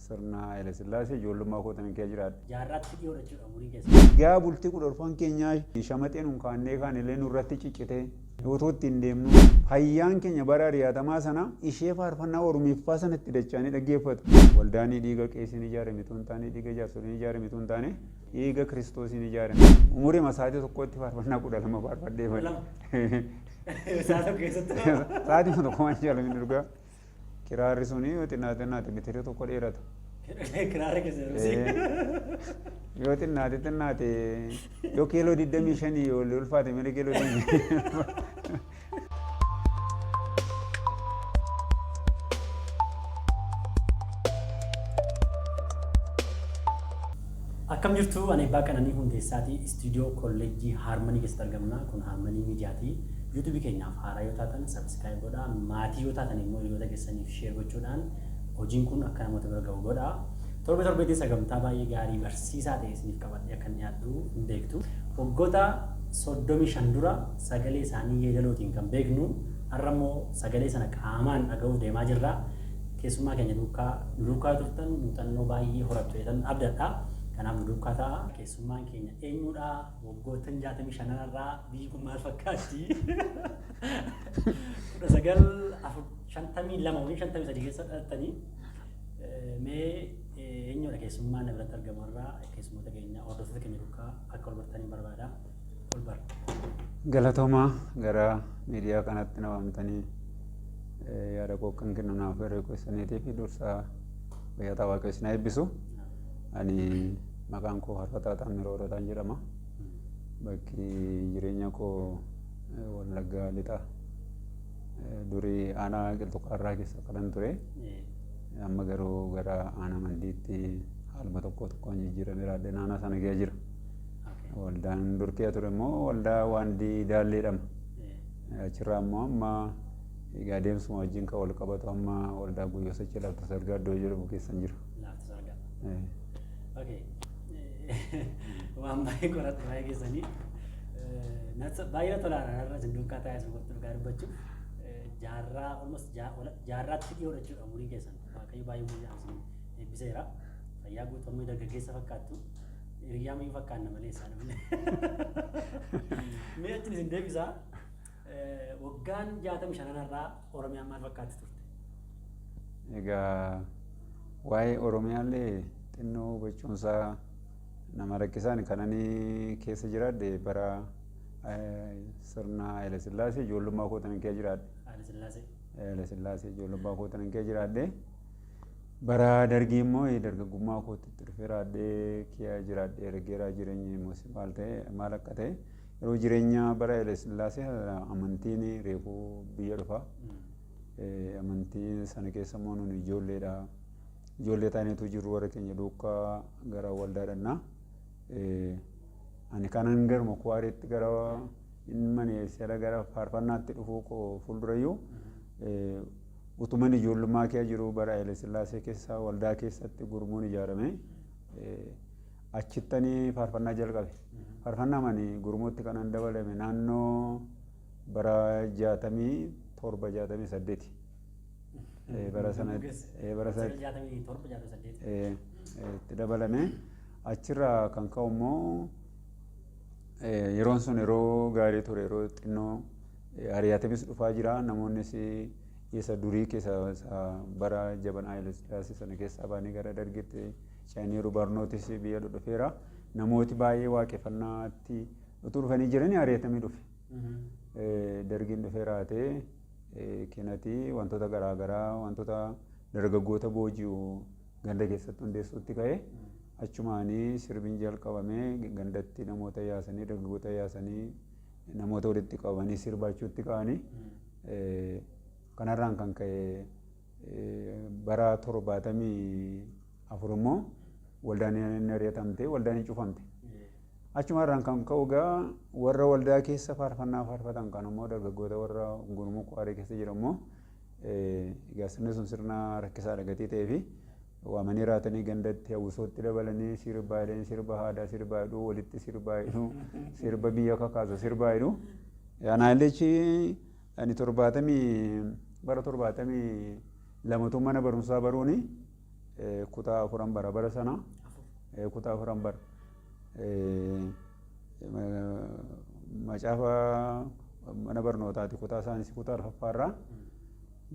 sirna Haile Sillaasee ijoollummaa kootan kee jiraadha. Jaarraatti dhiyoo jechuudha umurii keessa. Gaa bultii kudurfan keenyaa shamaxeen unkaannee kaan illee nurratti ciccitee yoo ittiin deemnu hayyaan keenya bara ariyaatamaa sana ishee faarfannaa Oromiiffaa sanatti dacha'anii dhaggeeffatu. Waldaanii dhiiga qeesiin ijaarame tun taane dhiiga jaarsoliin ijaarame tun taane dhiiga Kiristoosiin ijaarame. Umurii masaatii tokkotti faarfannaa 12 faarfadhee fadhe. Saatii keessatti. Saatii tokko waan jaalamin durgaa. Kiraarri suni yoo xinnaate bitire tokko dheerata. Kiraarri keessa yoo xinnaate yoo kiiloo 25 yoo ulfaate mili kiiloo 25. Akkam jirtu ani Abbaa Qananii Hundeessaati istuudiyoo kolleejjii Haarmanii keessatti argamna. Kun Haarmanii miidiyaati. YouTube keenyaaf haaraa yoo taatan subscribe godhaa. Maatii yoo taatan immoo hiriyoota keessaniif share gochuudhaan hojiin kun akka namoota bira ga'u godhaa. Torbeetti sagantaa baay'ee gaarii barsiisaa ta'e isiniif qabadhee akka inni dhiyaadhu hin beektu. Waggoota 35 dura sagalee isaanii yeedalootiin kan beeknu har'a immoo sagalee sana qaamaan dhaga'uuf deemaa jirra. Keessummaa keenya duukaa turtan muuxannoo baay'ee horattu jedhan abdadha. Kanaaf duukaa ta'a. Keessummaan keenya eenyudha? Waggoota 65 irraa biyyi kun maal fakkaatti? 1952 keessa dhalattanii mee eenyudha keessummaan biratti argamu irraa keessummoota keenya hordoftoota keenya duukaa akka ol bartanii barbaada. Ol bar. Galatoomaa gara miidiyaa kanatti na waamtanii yaada koo kan kennu naaf garee keessaniitii fi dursaa fayyataa Waaqayyo isin eebbisu. Ani maqaan koo Harfataa Taammiroo Roodaan jedhama. Bakki jireenya koo Wallaggaa Lixaa. Durii aanaa Qilxuqaarraa keessa qalan ture. Amma garuu gara aanaa Mandiitti haaluma tokkoon jijjiiramee raadde naannoo sana ga'ee jira. Waldaan durkee ture immoo waldaa Waandii Daalleedhama. Achirraa immoo amma egaa deemsuma wajjin kan wal qabatu amma waldaa Guyyoo Sochii Laafta Sargaa iddoo jedhamu keessan jira. Okay. Waan baay'ee qorattu baay'ee keessanii baay'ee tolaan irra sinduukaa taa'ee sun qotu dhugaa dubbachuuf jaarraa almost jaarraatti dhiyoo jechuudha umurii keessan waaqayyo baay'ee umurii isin eebbiseera fayyaa guutummaa dargaggeessa fakkaattu hiriyaa mayyuu fakkaanna malee isaan mee achiin isin deebisaa waggaan 65 irraa Oromiyaan maal fakkaatti turte? Egaa waa'ee Oromiyaallee xinnoo hubachuunsaa nama rakkisaan kananii keessa jiraadhe bara sirna Haile Sillaasee ijoollummaa kootan kee jiraadhe. Haile Sillaasee ijoollummaa kootan kee jiraadhe. Bara dargii immoo dargaggummaa kootitti dhufee raadhee kee jiraadhe ergeeraa jireenyi immoo maal akka ta'e yeroo jireenya bara Haile Sillaasee amantiin reefuu biyya dhufa. Amantii sana keessa immoo nuti ijoolleedha. Ijoollee taaneetu jiru warra keenya duukaa gara waldaadhannaa. Ani kanan garuma kuwaariitti gara inni seera gara faarfannaatti dhufuu koo fuuldurayyuu utuman ijoollummaa kee jiru bara Haile Sillaasee keessa waldaa keessatti gurmuun ijaarame achittanii faarfannaa jalqabe. Faarfannaa mani gurmuutti kanan dabalame naannoo bara 67 bara sana itti dabalame achirraa kan ka'u immoo yeroon sun yeroo gaarii ture yeroo xinnoo ariyaatamis dhufaa jira namoonnis isa durii keessa bara jabanaa Haile Sillaasee sana keessaa baanii gara dargitti ce'aniiru barnootis biyya dhufeera namooti baay'ee waaqeffannaatti utuu dhufanii jiranii ariyaatamii dhufe dargiin dhufeera ta'ee keenati wantoota garaagaraa wantoota dargaggoota booji'u ganda keessatti hundeessuutti ka'e achumaanii sirbiin jalqabamee gandatti namoota yaasanii dargaggoota yaasanii namoota walitti qabanii sirbaachuutti ka'anii kanarraan kan ka'e bara 74 immoo waldaan inni ari'atamte waldaan cufamte. Achumarraan kan ka'u gaa warra waldaa keessa faarfannaa faarfatan kan immoo dargaggoota warra gurmuu Kwaarii keessa jiran egaa sirni sun sirna rakkisaa dhagatii ta'ee fi waamanii raatanii gandatti hawwisootti dabalanii sirbaa jedhanii sirba aadaa sirbaa jedhu walitti sirbaa jedhu sirba biyya kakaasu sirbaa jedhu. Anaallechi ani 70 bara 72 mana barumsaa baruuni kutaa afuran bara sana kutaa afuran bara macaafa mana barnootaati kutaa saayinsii kutaa arfaffaarraa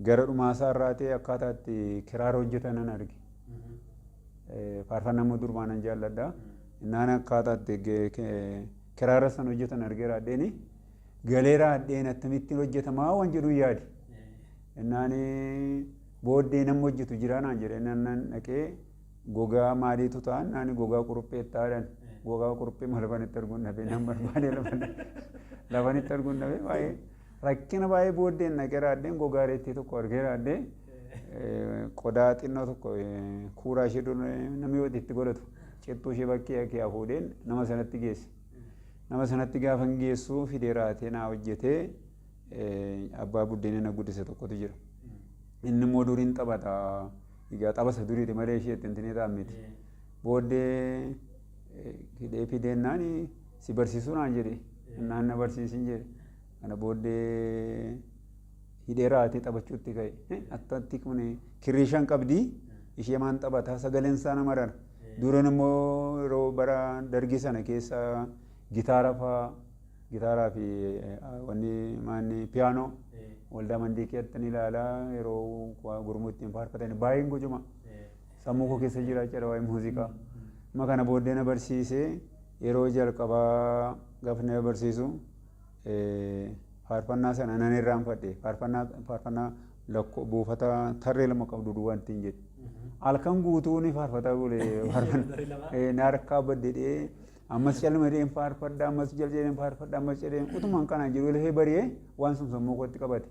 gara dhumaasaa irraa ta'e akkaataa itti kiraara hojjetan nan arge. Faarfannaa durmaan jaalladha. Innaan akkaataa itti kiraara san hojjetan argeera addeeni galeera addeen attamitti hojjetamaa waan jedhu yaadi. Innaan booddee nama hojjetu jira naan jedhe nan dhaqee gogaa maaliitu ta'an naani gogaa quruphee ta'an gogaa quruphee malafanitti arguun dhabe nan barbaade lafanitti arguun dhabe baay'ee rakkina baay'ee booddeen naqeera addeen gogaa reettii tokko argeera addee qodaa xinnoo tokko kuuraa ishee dur namni yoo itti godhatu cittuu ishee bakkee kee fuudheen nama sanatti geesse. Nama sanatti gaafa geessu fidee raatee naa hojjetee abbaa buddeenii na guddise tokkotu jira. Inni immoo duriin taphata. Egaa taphasa duriiti malee ishee itti hintinee taa'amiti. Booddee hidhee fideennaan si barsiisuu naan jedhe. Innaan na barsiisin jedhe. Kana booddee hidhee raatee taphachuutti ka'e. Attatti kun kirrii shan qabdii ishee maan taphata sagaleen isaa nama rara. Duran immoo yeroo bara dargii sana keessa gitaaraa fi wanni maanni piyaanoo waldaa mandii keessatti ilaalaa yeroo gurmuu ittiin faarfatanii baay'een gojuma sammuu koo keessa jira jedha waa'ee muuziqaa. Amma kana booddee na barsiisee yeroo jalqabaa gaafa na barsiisu faarfannaa sana nan irraanfadhe faarfannaa buufata tarree lama qabdu duwwaantiin jedhe. Halkan guutuu ni faarfataa bulee na harkaa baddedhee ammas calmadeen faarfadha ammas jaljedeen faarfadha ammas jedheen utumaan kanaan jiru lafee bari'ee waan sun sammuu kootti qabate.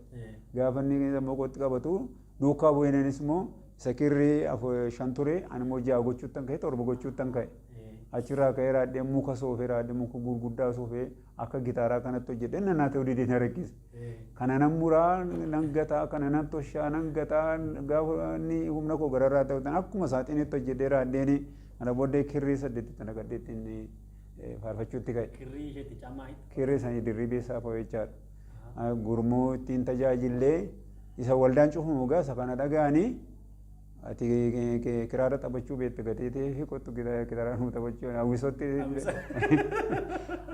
Gaafa inni sammuu kootti qabatu duukaa bu'eenis immoo isa kirrii 5 ture ani immoo 6 gochuuttan ka'e 7 gochuuttan ka'e. Achirraa ka'ee raadhee muka soofee raadhee muka gurguddaa soofee akka gitaaraa kanatti hojjedhee nannaa ta'uu didee na rakkise. Kana nan muraa nan gataa kana nan toshaa nan gataa gaafa inni humna koo gararraa ta'utan akkuma saaxiinitti hojjedhee raadheen kana booddee kirrii 8 tana gadheetti inni faarfachuutti ka'e. Kirrii isheetti cammaa hidha. Kirrii sanii dirribee saafaa jechaadha. Gurmuu ittiin tajaajillee isa waldaan cufamu gaasa kana dhaga'anii ati kiraara taphachuu beektu gateetee fi qottu kiraara nu taphachuu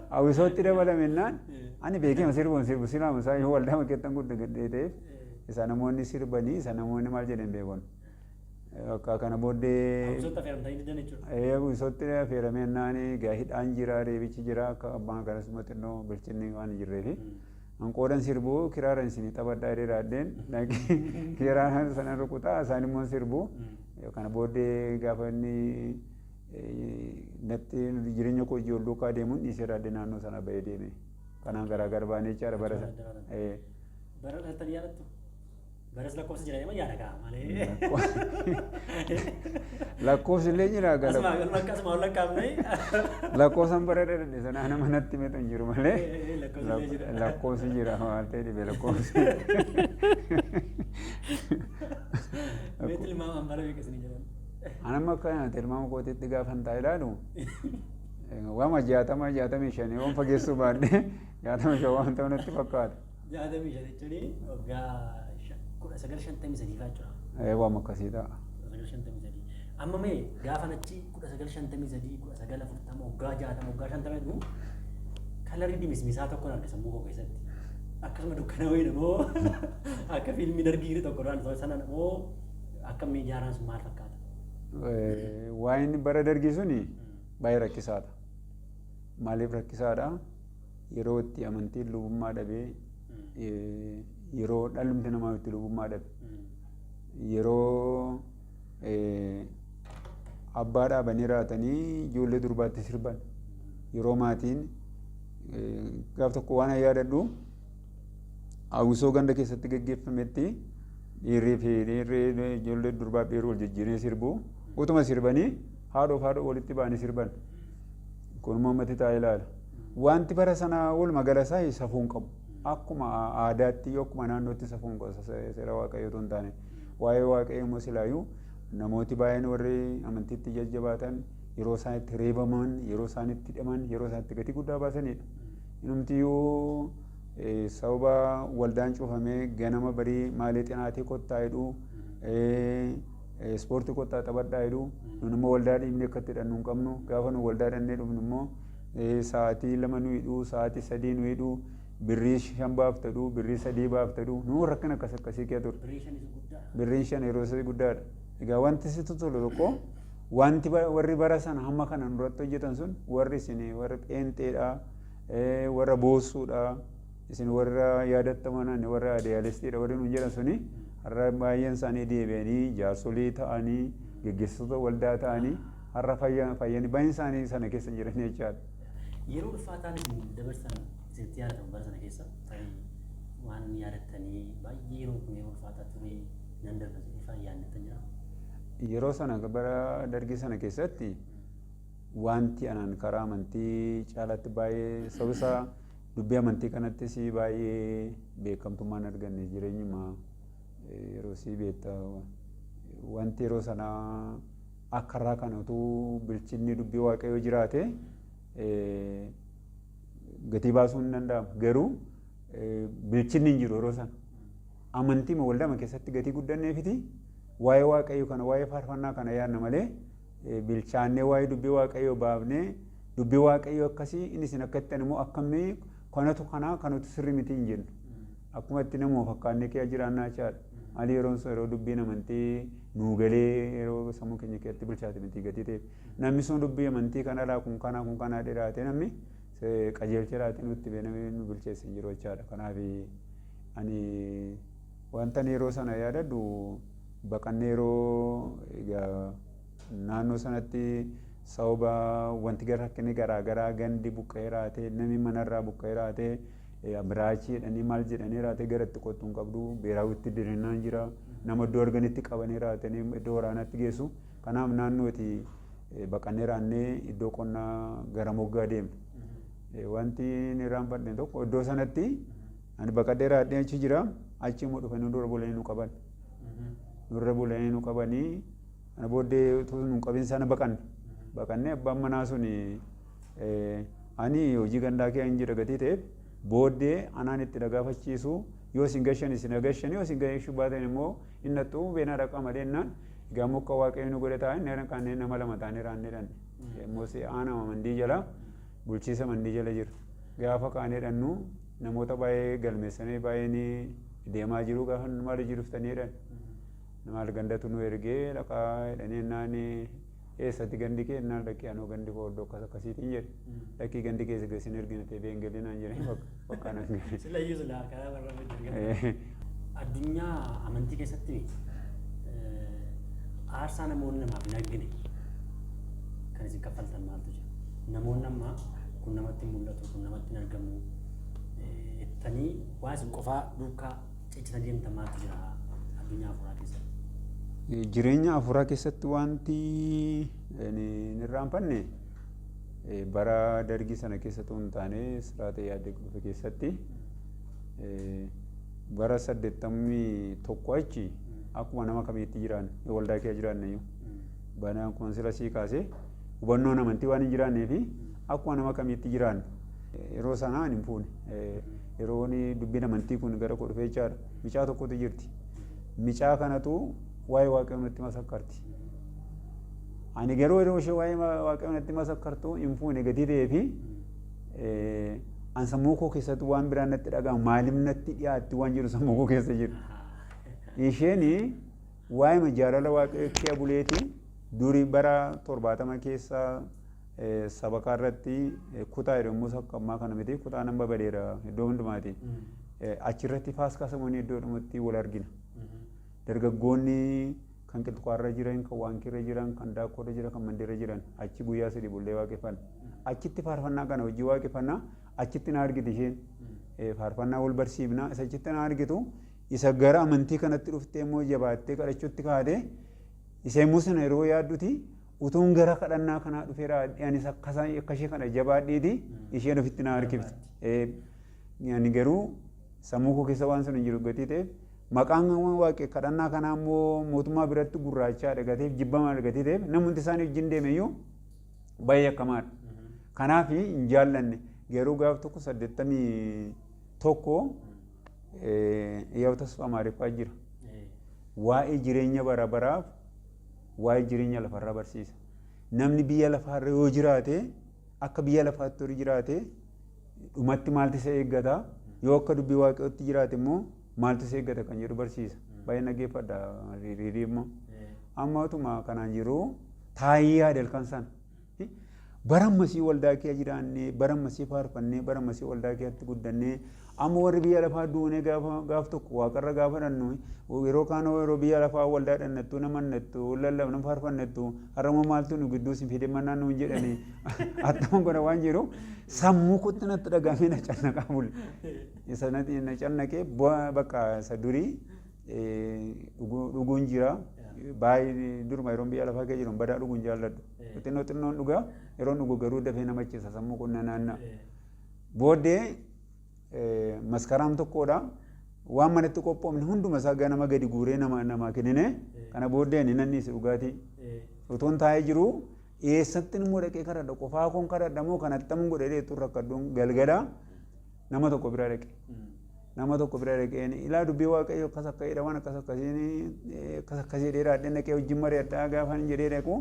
hawwisootti dabalamennaan ani beekema sirbu silaamu isaa yoo waldaa makeettan gudda gadheeteef isa namoonni sirbanii isa namoonni maal jedhan beekon. Akka kana booddee hawwisootti affeeramennaan hidhaan jira reebichi jira akka abbaan kanas xinnoo bilchinni waan hin jirreefi. Anqoodan sirbuu kiraara isinii taphadhaa jedhee raaddeen kiraara sana rukutaa isaan immoo sirbuu kana booddee gaafa inni natti jireenya koo ijoo duukaa deemuun dhiisee raaddee naannoo sana bahee deeme. Kanaan garaa baanee jechaadha bara sana. Bara dhalatanii yaadattu? Baras lakkoofsa jira nama yaada kaa malee. Lakkoofsi illee jira gara. Akkasuma ol lakkaafne. Lakkoofsan bara dheeradhe sana nama natti meetu hin jiru malee. Lakkoofsi jira waan ta'e dhibee lakkoofsi. Mee tilmaamaan bara beekasanii jiran? Anamma akka tilmaama kootiitti gaafan taa'e ilaalu. Waama 65 waan fageessuu baadhee 65 waan ta'u natti fakkaata. 65 jechuun waggaa 1953 jechuudha. Waan akkasii ta'a. 1953. Amma mee gaafa nachi 1953 1940 waggaa 60 waggaa 50 jedhu kalarri dimismisaa tokkoon arga sammuu koo keessatti. Akkasuma dukkana wayii moo akka fiilmii dargii tokkodhaan sana moo akka miidiyaaraan sun maal fakkaata? Waan inni bara dargii suni baay'ee rakkisaadha. Maaliif rakkisaadha? Yeroo itti amantiin lubummaa dhabee yeroo dhalumti namaa itti lubummaa dhabe yeroo abbaa dhaabanii raatanii ijoollee durbaatti sirban yeroo maatiin gaaf tokko waan yaadadhu hawwisoo ganda keessatti gaggeeffametti dhiirrii fi dhiirri ijoollee durbaa dhiirri wal jijjiiranii sirbu utuma sirbanii haadhoof haadhoo walitti ba'anii sirban kun uummati taa'ee ilaala. Wanti bara sana walumaa gala isaa safuu hin qabu. Akkuma aadaatti akkuma naannootti safuu hin qabu seera waaqayyootu hin taane. Waa'ee waaqayyoo immoo silaayyuu namooti baay'een warri amantiitti jajjabaatan yeroo isaan itti reebaman yeroo isaan itti hidhaman yeroo isaan itti gatii guddaa baasanidha. Inumtiyyuu sababa waldaan cufamee ganama barii maalee xinaatii kottaa jedhu ispoortii kottaa taphadhaa jedhu nun immoo waldaa dhiibnee akkatti hidhannu hin qabnu gaafa nu waldaa hidhannee dhufnu immoo sa'aatii 2 nu hidhuu sa'aatii 3 nu hidhuu birrii 5 baaftadhu birrii 3 baaftadhu nu rakkina akkasii kee ture. Birriin 5 yeroo isii guddaadha. Egaa wanti sitti tolu tokko wanti warri bara sana hamma kana nurratti hojjetan sun warri isin warra pheenxeedha warra boossuudha isin warra yaadattaman warra idealistiidha warri nu jedhan suni har'a baay'een isaanii deebi'anii jaarsolii ta'anii geggeessitoota waldaa ta'anii har'a fayyanii baay'een isaanii sana keessa jiran jechaadha. Yeroo ulfaataan isin dabarsan isinitti yaadatamu bara sana keessa waan yaadattanii baay'ee yeroo kun yeroo ulfaataa ture nan darbatu ifaan yaadatan jira. Yeroo sana bara dargii sana keessatti wanti anaan karaa amantii caalatti baay'ee sabisa dubbii amantii kanattis baay'ee beekamtummaan arganne jireenyuma yeroo sii beekta wanti yeroo sana akkarraa kanatu bilchinni dubbii waaqayyoo jiraate gatii baasuu hin danda'amu garuu bilchinni hin jiru yeroo sana amantii waldaa keessatti gatii guddanneefiti waa'ee waaqayyoo kana waa'ee faarfannaa kana yaadna malee bilchaannee waa'ee dubbii waaqayyoo baafnee dubbii waaqayyoo akkasii inni isin akkatti immoo akkamii kanatu sirri miti hin jennu akkuma itti namoo fakkaannee kee jiraannaa chaadha maali yeroo dubbiin amantii nuu galee yeroo sammuu keenya keessatti bilchaate miti gatii ta'e namni sun dubbii amantii kanadhaa kun kanaa dheeraate namni qajeelchiraate nutti beenamee nu bilcheessin jiru jechaadha. Kanaaf ani wanta yeroo sana yaadadhu baqannee yeroo naannoo sanatti sababa wanti rakkinni garaagaraa gandi buqqa'ee raatee namni manarraa buqqa'ee raatee biraachii jedhanii maal jedhanii raatee gara itti qottuun qabdu beeraawwitti diriirnaan jira nama iddoo arganitti qabanii raatanii iddoo waraanaatti geessu. Kanaaf naannooti baqannee raannee iddoo qonnaa gara moggaa deemne. Wanti nirraan fadheen tokko iddoo sanatti ani baqadhee raadhee achi jira achi immoo dhufanii dura bulanii nu qaban. Nurra bulanii nu qabanii ana booddee utuu nu qabin sana baqannee abbaan manaa suni ani hojii gandaa kee hin jira gatii ta'eef booddee anaan itti dhagaafachiisu yoo isin gashan isin agashan yoo isin gashuu baatan immoo inni hattuu beenaa dhaqaa malee innaan egaa muka waaqayyo nu godhe taa'e inni kanneen nama lama ta'anii raanneedhaan moosee aanama mandii jala bulchiisa mandii jala jira gaafa kaanee dhannu namoota baay'ee galmeessanii baay'een deemaa jiru gaafa maal jiruftaniidhaan maal gandatu nu ergee dhaqaa jedhanii innaan eessatti gandi kee innaan dhaqee anoo gandi koo iddoo akkasiitiin jedhe dhaqii gandi keessa geessin ergina ta'e beengalii naan jedhanii bakka naan jedhe. Silayyuu silaa karaa barra hojjetan. Addunyaa amantii keessatti aarsaa namoonni namaaf hin argine kan isin kaffaltan maaltu jira? Namoonni amma kun namatti mul'atu kun namatti hin argamu jettanii waa isin qofaa duukaa ciccitanii deemtan maaltu jira addunyaa afuraa keessatti? Jireenya afuraa keessatti wanti nirraanfanne bara dargii sana keessatti hin taane siraata yaadde dhufe keessatti bara 81 achi akkuma nama kamiitti jiraanne waldaa kee jiraanne iyyuu banaan kun sila sii kaasee hubannoon amantii waan hin jiraannee fi akkuma nama kamiitti jiraanne yeroo sanaa hin fuune yeroo dubbiin amantii kun gara koo dhufee jechaadha micaa tokkotu jirti micaa kanatu waa'ee waaqayyoon itti masakkarti. Ani garuu yeroo ishee waa'ee waaqayyoon itti masakkartu hin fuune gatii ta'ee fi an sammuu koo keessatti waan biraan natti dhaga'amu maaliif natti dhiyaatti waan jiru sammuu koo keessa jiru. Isheen waa'ee jaalala waaqayyoo kee buleeti durii bara 70 keessa sabakaa irratti kutaa jedhamu sakkammaa kana miti kutaa nan babadeera iddoo hundumaati. Achirratti faaskaa samuunii iddoo dhumatti wal argina. Dargaggoonni kan qilxuqaarra jiran kan waankiirra jiran kan daakkoorra jiran kan mandeerra jiran achi guyyaa sadii bullee waaqeffanna achitti faarfannaa kana hojii waaqeffannaa achitti na argiti isheen faarfannaa wal barsiifnaa isa achitti na argitu isa gara amantii kanatti dhuftee immoo jabaattee kadhachuutti kaatee isa immoo sana yeroo yaadduti utuun gara kadhannaa kanaa dhufeera anis akkashee kana jabaadhiiti isheen ofitti na harkifti. Ani garuu sammuu koo keessa waan sun hin jiru gatii ta'eef maqaan waaqee kadhannaa kanaa immoo mootummaa biratti gurraachaa dhagateef jibbamaa dhagatii ta'eef namoonni isaanii wajjin deeme iyyuu baay'ee akkamaadha. Kanaaf hin jaallanne garuu gaaf tokko 81 yaa'u tasfaa maariffaa jira. Waa'ee jireenya bara baraaf waa'ee jireenya lafarraa barsiisa. Namni biyya lafaarra yoo jiraate akka biyya lafaatti hori jiraate dhumatti maaltu isa eeggata yoo akka dubbii waaqayyootti jiraate immoo maaltu isa eeggata kan jedhu barsiisa. Baay'ee nageeffadha riirii immoo. Ammaatuma kanaan jiru taayii yaadal kan sana. Barammasii waldaa kee jiraannee barammasii faarfannee barammasii waldaa keetti guddannee amma warri biyya lafaa duunee gaaf tokko waaqarra gaafa dhannu yeroo kaan yeroo biyya lafaa waldaa dhannattu namannattu lallabna faarfannattu harama maaltu nu gidduu sin fide mannaan nu jedhanii attama godha waan jiru sammuu kutti natti dhagaamee na cannaqaa bule. Isa na cannaqee bakka isa durii dhuguun jira. Baay'ee duruma yeroo biyya lafaa kee jiru badaa dhuguun jaalladhu. Xinnoon dhugaa yeroo dhugu garuu dafee nama ciisa sammuu kun naanna'a. Booddee maskaraam tokkodha. Waan manatti qophoomne hunduma isaa ganama gadi guuree nama kennine kana booddee ni nanniisi dhugaatii. Utuun taa'ee jiru eessatti immoo dhaqee kadhadha qofaa kun kadhadha moo kanatti ammoo godhee dheettuu rakkadduun galgala nama tokko bira dhaqe. Nama tokko bira dhaqeen ilaa dubbii waaqayyo akkas akka jedha waan akkas akkasii dheeraadhee dhaqee wajjin mari'adhaa gaafa hin jedhee dhaqu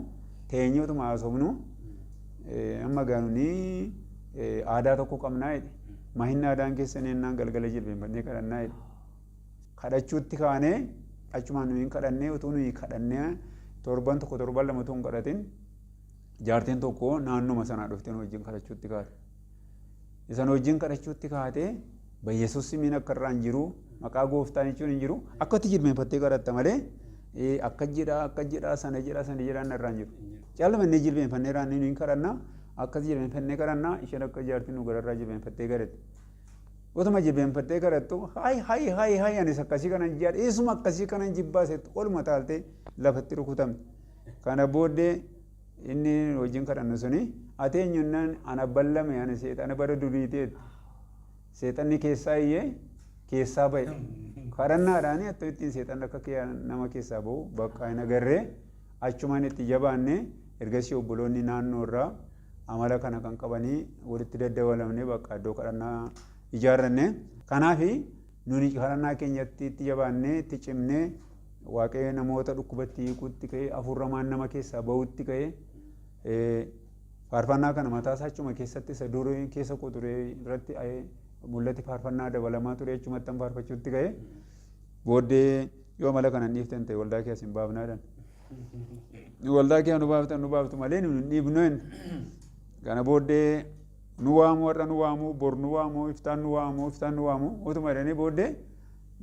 teenyotuma haasofnu amma gaanuni aadaa tokko qabnaa jedhe mahinna aadaan keessanii ennaan galgala jilbeenfannee kadhannaa jedhe kadhachuutti kaanee achumaan nuyi kadhannee utuu nuyi kadhannee torban tokko torban lama utuu hin kadhatin jaartiin tokko naannuma sanaa dhuftee wajjin kadhachuutti kaate. Isan wajjin kadhachuutti kaatee Yesuus miin akka irraan jiru maqaa gooftaan jechuun hin jiru akkatti jilbeenfattee kadhatta malee akka jedhaa sana jedhaan irraan jiru. Caalmannee jilbeenfannee raannee nuyi kadhanna akkas jilbeenfannee kadhanna isheen akka jaartiin nu gararraa jilbeenfattee kadhatte. Otuma jilbeenfattee kadhattu hayi anis akkasii kanan jaalladha eessuma akkasii kanan jibbaasetti oluma taaltee lafatti rukutamte. Kana booddee inni wajjin kadhannu suni ati eenyunnaan ana ballame ani seexana bara duriiteetti. Seexanni keessaa iyyee keessaa bahe kadhannaadhaan attoo ittiin seexanni akka nama keessaa bahu bakka hin agarree achumaan itti jabaanne ergasii obboloonni naannoo irraa amala kana kan qabanii walitti daddabalamne bakka iddoo kadhannaa ijaarranne. Kanaaf nuni kadhannaa keenyatti itti jabaannee itti cimnee waaqayyo namoota dhukkubatti hiikuutti ka'ee afurramaan nama keessaa bahuutti ka'ee faarfannaa kana mataasaa achuma keessatti isa durii keessa qoturee irratti mul'ati faarfannaa dabalamaa ture achumatti an faarfachuutti ka'e booddee yoo amala kana dhiiftan ta'e waldaa kee asin baafnaadhaan. Waldaa kee nu baaftu malee nu dhiibnoen kana booddee nu waamu warra nu waamu bor nu waamu iftaan nu waamu utuma jedhanii booddee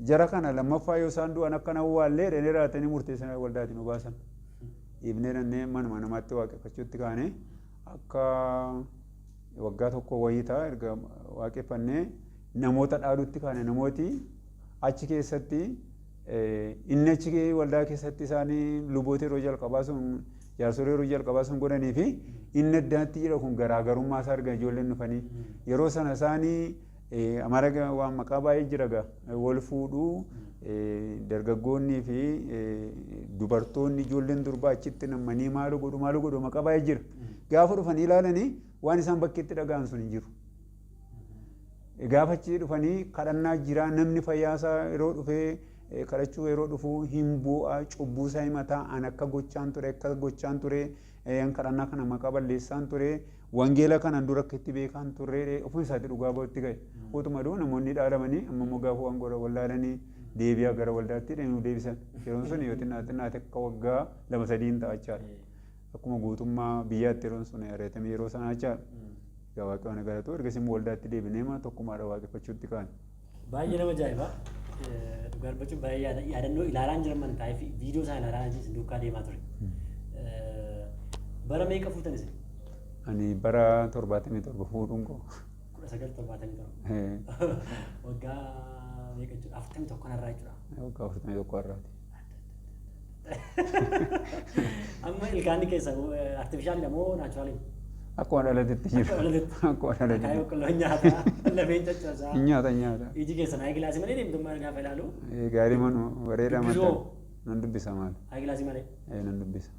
jara kana lammaffaa yoo isaan du'an akkana awwaallee jedhanii raatanii murteessan waldaatti nu baasan. Dhiibnee dhannee manuma namaatti waaqeffachuutti kaane akka waggaa tokko wayii ta'a erga waaqeffannee namoota dhaaluutti kaane namooti achi keessatti inni achi waldaa keessatti isaanii luboota yeroo jalqabaa sun jaarsolii yeroo jalqabaa sun godhanii fi inni addaatti jira kun garaagarummaa isaa argan ijoolleen dhufanii yeroo sana isaanii amara waan maqaa baay'ee jira gaa wal fuudhuu dargaggoonnii fi dubartoonni ijoolleen durbaa achitti nammanii maalu godhu maqaa baay'ee jira. Gaafa dhufanii ilaalanii waan isaan bakkeetti dhaga'an sun hin jiru. Gaafa achi dhufanii kadhannaa jira namni fayyaasaa yeroo dhufee kadhachuu yeroo dhufu hin bu'a cubbuu isaa himataa an akka gochaan ture kadhannaa kana maqaa balleessaan ture wangeela kanan dura akka itti beekaan turre ofii isaatti dhugaa ba'utti ga'e. Utuma duu namoonni dhaalamanii amma immoo gaafa waan godha wallaalanii deebi'aa gara waldaatti nu deebisan. Yeroon sun yoo xinnaate akka waggaa 2-3 ta'achaadha. Akkuma guutummaa biyyaatti yeroon sun ari'atame yeroo sanaa jechaadha. Egaa waaqayyoon galatu ergasii immoo waldaatti deebinee tokkummaadha waaqeffachuutti kaane. Baay'ee nama ajaa'iba. Dhugaa dubbachuun baay'ee yaadannoo ilaalaan jiran mana taa'ee fi viidiyoo isaa ilaalaa jiran duukaa deemaa ture. Bara meeqa fuutan isin? Ani bara 77 fuudhuun koo. 1977. Waggaa meeqa jechuudha? 41 kanarraa jechuudha. Waggaa 41 irraati. Amma ilkaanni keessa artifishaalidha moo naachuraalidha? Akkuma dhalatetti jiru. Akkuma dhalatetti. Kaayoo qolloon nyaata lafeen caccabsaa. Nyaata. Iji keessa naa gilaasii malee deemtummaa gaafa ilaalu. Gaarii manu bareedaa mataa. Nan dubbisa maal? Haa gilaasii malee. Nan dubbisa.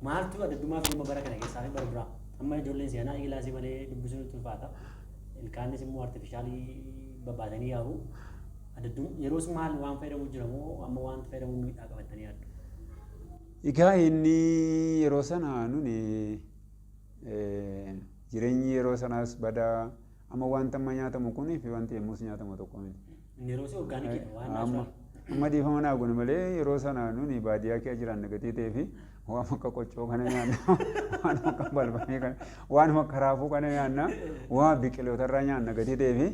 Maaltu addunyaa fi bara kana keessaa fi bara biraa amma ijoolleen seenaa gilaasii malee dubbisuun itti ulfaata. Ilkaannis immoo artifishaalii babbaatanii yaa'u. Yeroo maal waan fayyadamu jira moo amma waan fayyadamu miidhaa qabatanii yaaddu? Egaa inni yeroo sana nuni jireenyi yeroo sanaas badaa amma wanta amma nyaatamu kunii fi wanti yemmuus nyaatamu tokko miti. Yeroo si orgaanikidha waan naachuraal. Amma dhiifama naa gune malee yeroo sana nuni baadiyyaa kee jiran gatii ta'ee fi waan akka qoccoo kana nyaanna waan akka balbanii kana waan akka raafuu kana nyaanna waan biqilootarraa nyaanna gatii ta'ee fi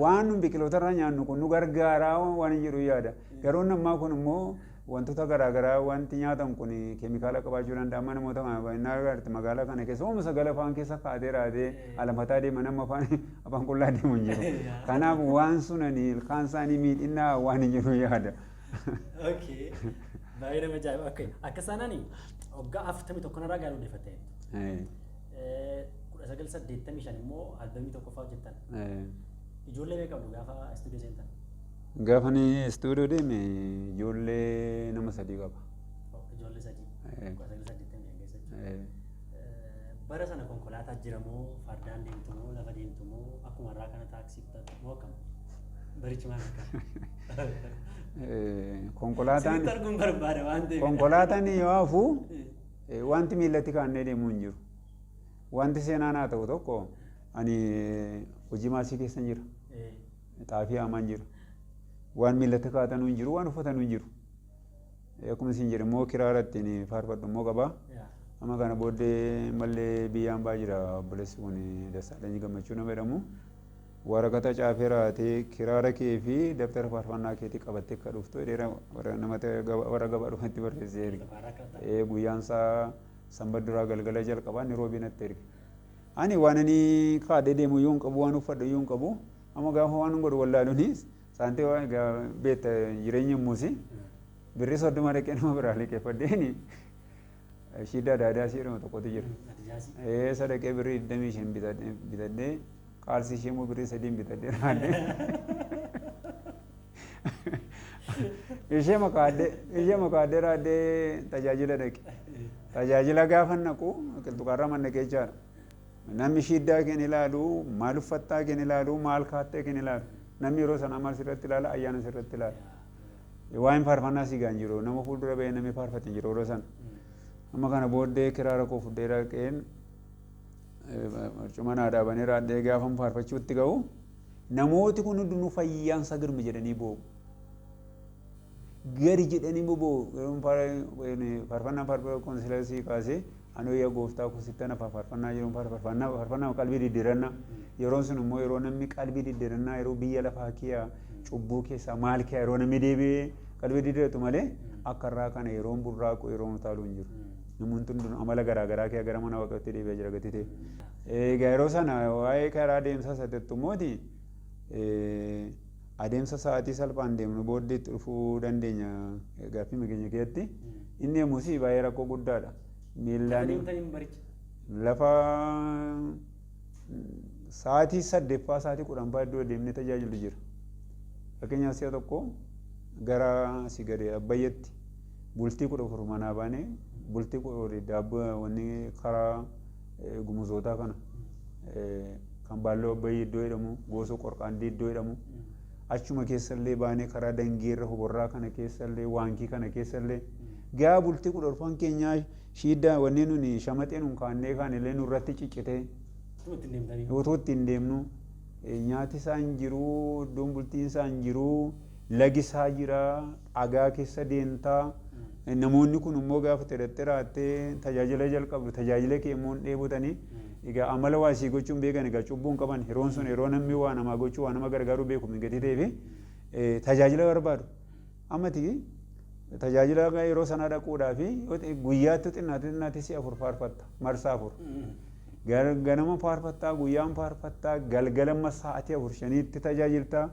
waan biqilootarraa nyaannu kun nu gargaaraa waan hin jedhu yaada. Garuu nammaa kun immoo wantoota garaagaraa wanti nyaatan kun keemikaala qabaachuu danda'a. Amma namoota magaalaa kana keessa oomisha sagala afaan keessa kaatee raatee alamataa deema nama afaan qullaa deemu hin jiru. Kanaaf waan sunanii ilkaan isaanii miidhinaa waan hin jiru yaada. Baay'ee nama ajaa'iba. Akka isaanii waggaa 41 irraa gaarii hundeeffatte. 1985 immoo albamii tokkoffaa hojjettan. Ijoollee meeqa qabdu gaafa istuudiyoo seentan? Gaafa ni istuudiyoo deeme ijoollee nama 3 qaba. Ijoollee 3. 1985 keessa. Bara sana konkolaataa jira moo fardaan deemtu moo lafa deemtu moo akkuma irraa kana taaksii bitatu moo akkam? Barichi maal akka? Konkolaataan Sitti arguun barbaada waan ta'eef. Konkolaataan yoo hafu wanti miillatti kaannee deemuu hin jiru. Wanti seenaan haa ta'u tokko ani hojii maasii keessa jira. Xaafii haamaan jira. Waan miillatti kaa'atanuu hin jiru waan uffatanuu hin jiru. Akkuma isin jedhe immoo kiraara ittiin faarfadhu immoo qaba. Amma kana booddee mallee biyyaan baa jira obboleessi kun Dassaalany Gammachuu nama jedhamu. Waraqata caafee raatee kiraara kee fi dabtara faarfannaa keetii qabattee akka dhuftu warra gabaa dhufatti barreessee erge. Guyyaan isaa sanbata duraa galgala jalqabaa ni roobii natti erge. Ani waan ani kaadhee deemu yoo hin qabu waan uffadhu yoo hin qabu amma gaafa waan godhu wallaaluunis saantee beekta jireenya muusi birrii 30 dhaqee nama biraa liqeeffadheeni shiiddaa daadaa jedhamu tokkotu jira. Sadaqee birrii 25 bitadhee qaalsi ishee immoo birrii 3 bitadhee raadhee ishee makaadhee raadhee tajaajila dhaqe. Tajaajila gaafa naqu qilxuqarraa manna keessaadha. Namni shiiddaa keen ilaalu maal uffattaa keen ilaalu maal kaattee keen ilaalu namni yeroo sana maal sirratti ilaala ayyaana sirratti ilaala. Waan faarfannaa si gaan jiru nama fuuldura bahee namni faarfate jiru yeroo sana. Amma kana booddee kiraara koo fuudhee dhaqeen marcuma naa dhaabanii raadhee gaafa faarfachuutti ga'u namooti kun hundinuu fayyaan sagirmi jedhanii boo'u. Gari jedhanii boo'u faarfannaa konsilaasii kaasee anoo yaa gooftaa kusitti ana faarfannaa jedhamu faarfannaa qalbii diddiirannaa yeroon sun immoo yeroo namni qalbii diddiirannaa yeroo biyya lafaa kiyyaa cubbuu keessaa maal kiyyaa yeroo namni deebi'ee qalbii diddiiratu malee akka irraa kana yeroon burraaqu yeroon utaaluu hin jiru. Namoonni hundinuu amala garaagaraa kiyyaa gara mana waaqaatti deebi'ee jira gatii ta'e. Egaa yeroo sana waa'ee karaa adeemsa sadartummooti adeemsa sa'aatii salphaan deemnu booddee itti dhufuu dandeenya gaaffii migeenya keessatti inni yemmuus baay'ee rakkoo guddaadha. Miillaan lafa sa'aatii 8ffaa sa'aatii 10ffaa iddoo deemnee tajaajilu jira. Fakkeenyaaf si'a tokko gara si gadi abbayyetti bultii 14 manaa baanee bultii 14 daabboo wanni karaa gumuzootaa kana kan baalloo abbayyee iddoo jedhamu goosoo qorqaandii iddoo jedhamu achuma keessallee baanee karaa dangeerra hoborraa kana keessallee waankii kana keessallee gaa bultii 14 keenyaa shiiddaa wanni nuni shamaxee nun kaannee kaanillee nurratti ciccitee otoo ittiin deemnu nyaati isaa hin jiru iddoon bultiin isaa hin jiru lagi isaa jira dhagaa keessa deemtaa namoonni kun immoo gaafa hidhattee raattee tajaajila jalqabdu tajaajila kee immoo dheebotanii egaa amala waa sii gochuun beekan egaa cubbuun qaban yeroon sun yeroo namni waa namaa gochuu waa nama gargaaruu beeku migatii ta'ee tajaajila barbaadu ammati tajaajila yeroo sanaa dhaquudhaa fi guyyaatti xinnaatti si 4 faarfatta marsaa 4 ganama faarfattaa guyyaan faarfattaa galgalama sa'aatii 4-5tti tajaajiltaa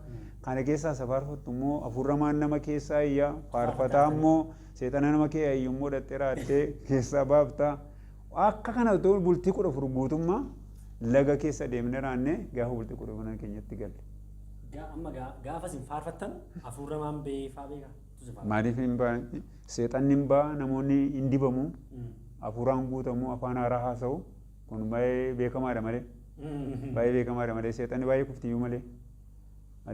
kana keessaa isa faarfattu immoo afurramaan nama keessaa iyyaa faarfataa immoo seexana nama kee ayyummoo dhattee raattee keessaa baaftaa akka kana bultii 14 guutummaa laga keessa deemnee raannee gaafa bultii 14 keenyatti galle. Amma gaafa isin faarfattan afurramaan beefaa beekaa? Maaliif hin baane seexanni hin baa namoonni hin dibamu afuraan guutamu afaan haaraa haasa'u kun baay'ee beekamaadha malee baay'ee beekamaadha malee seexanni baay'ee kuftiyyuu malee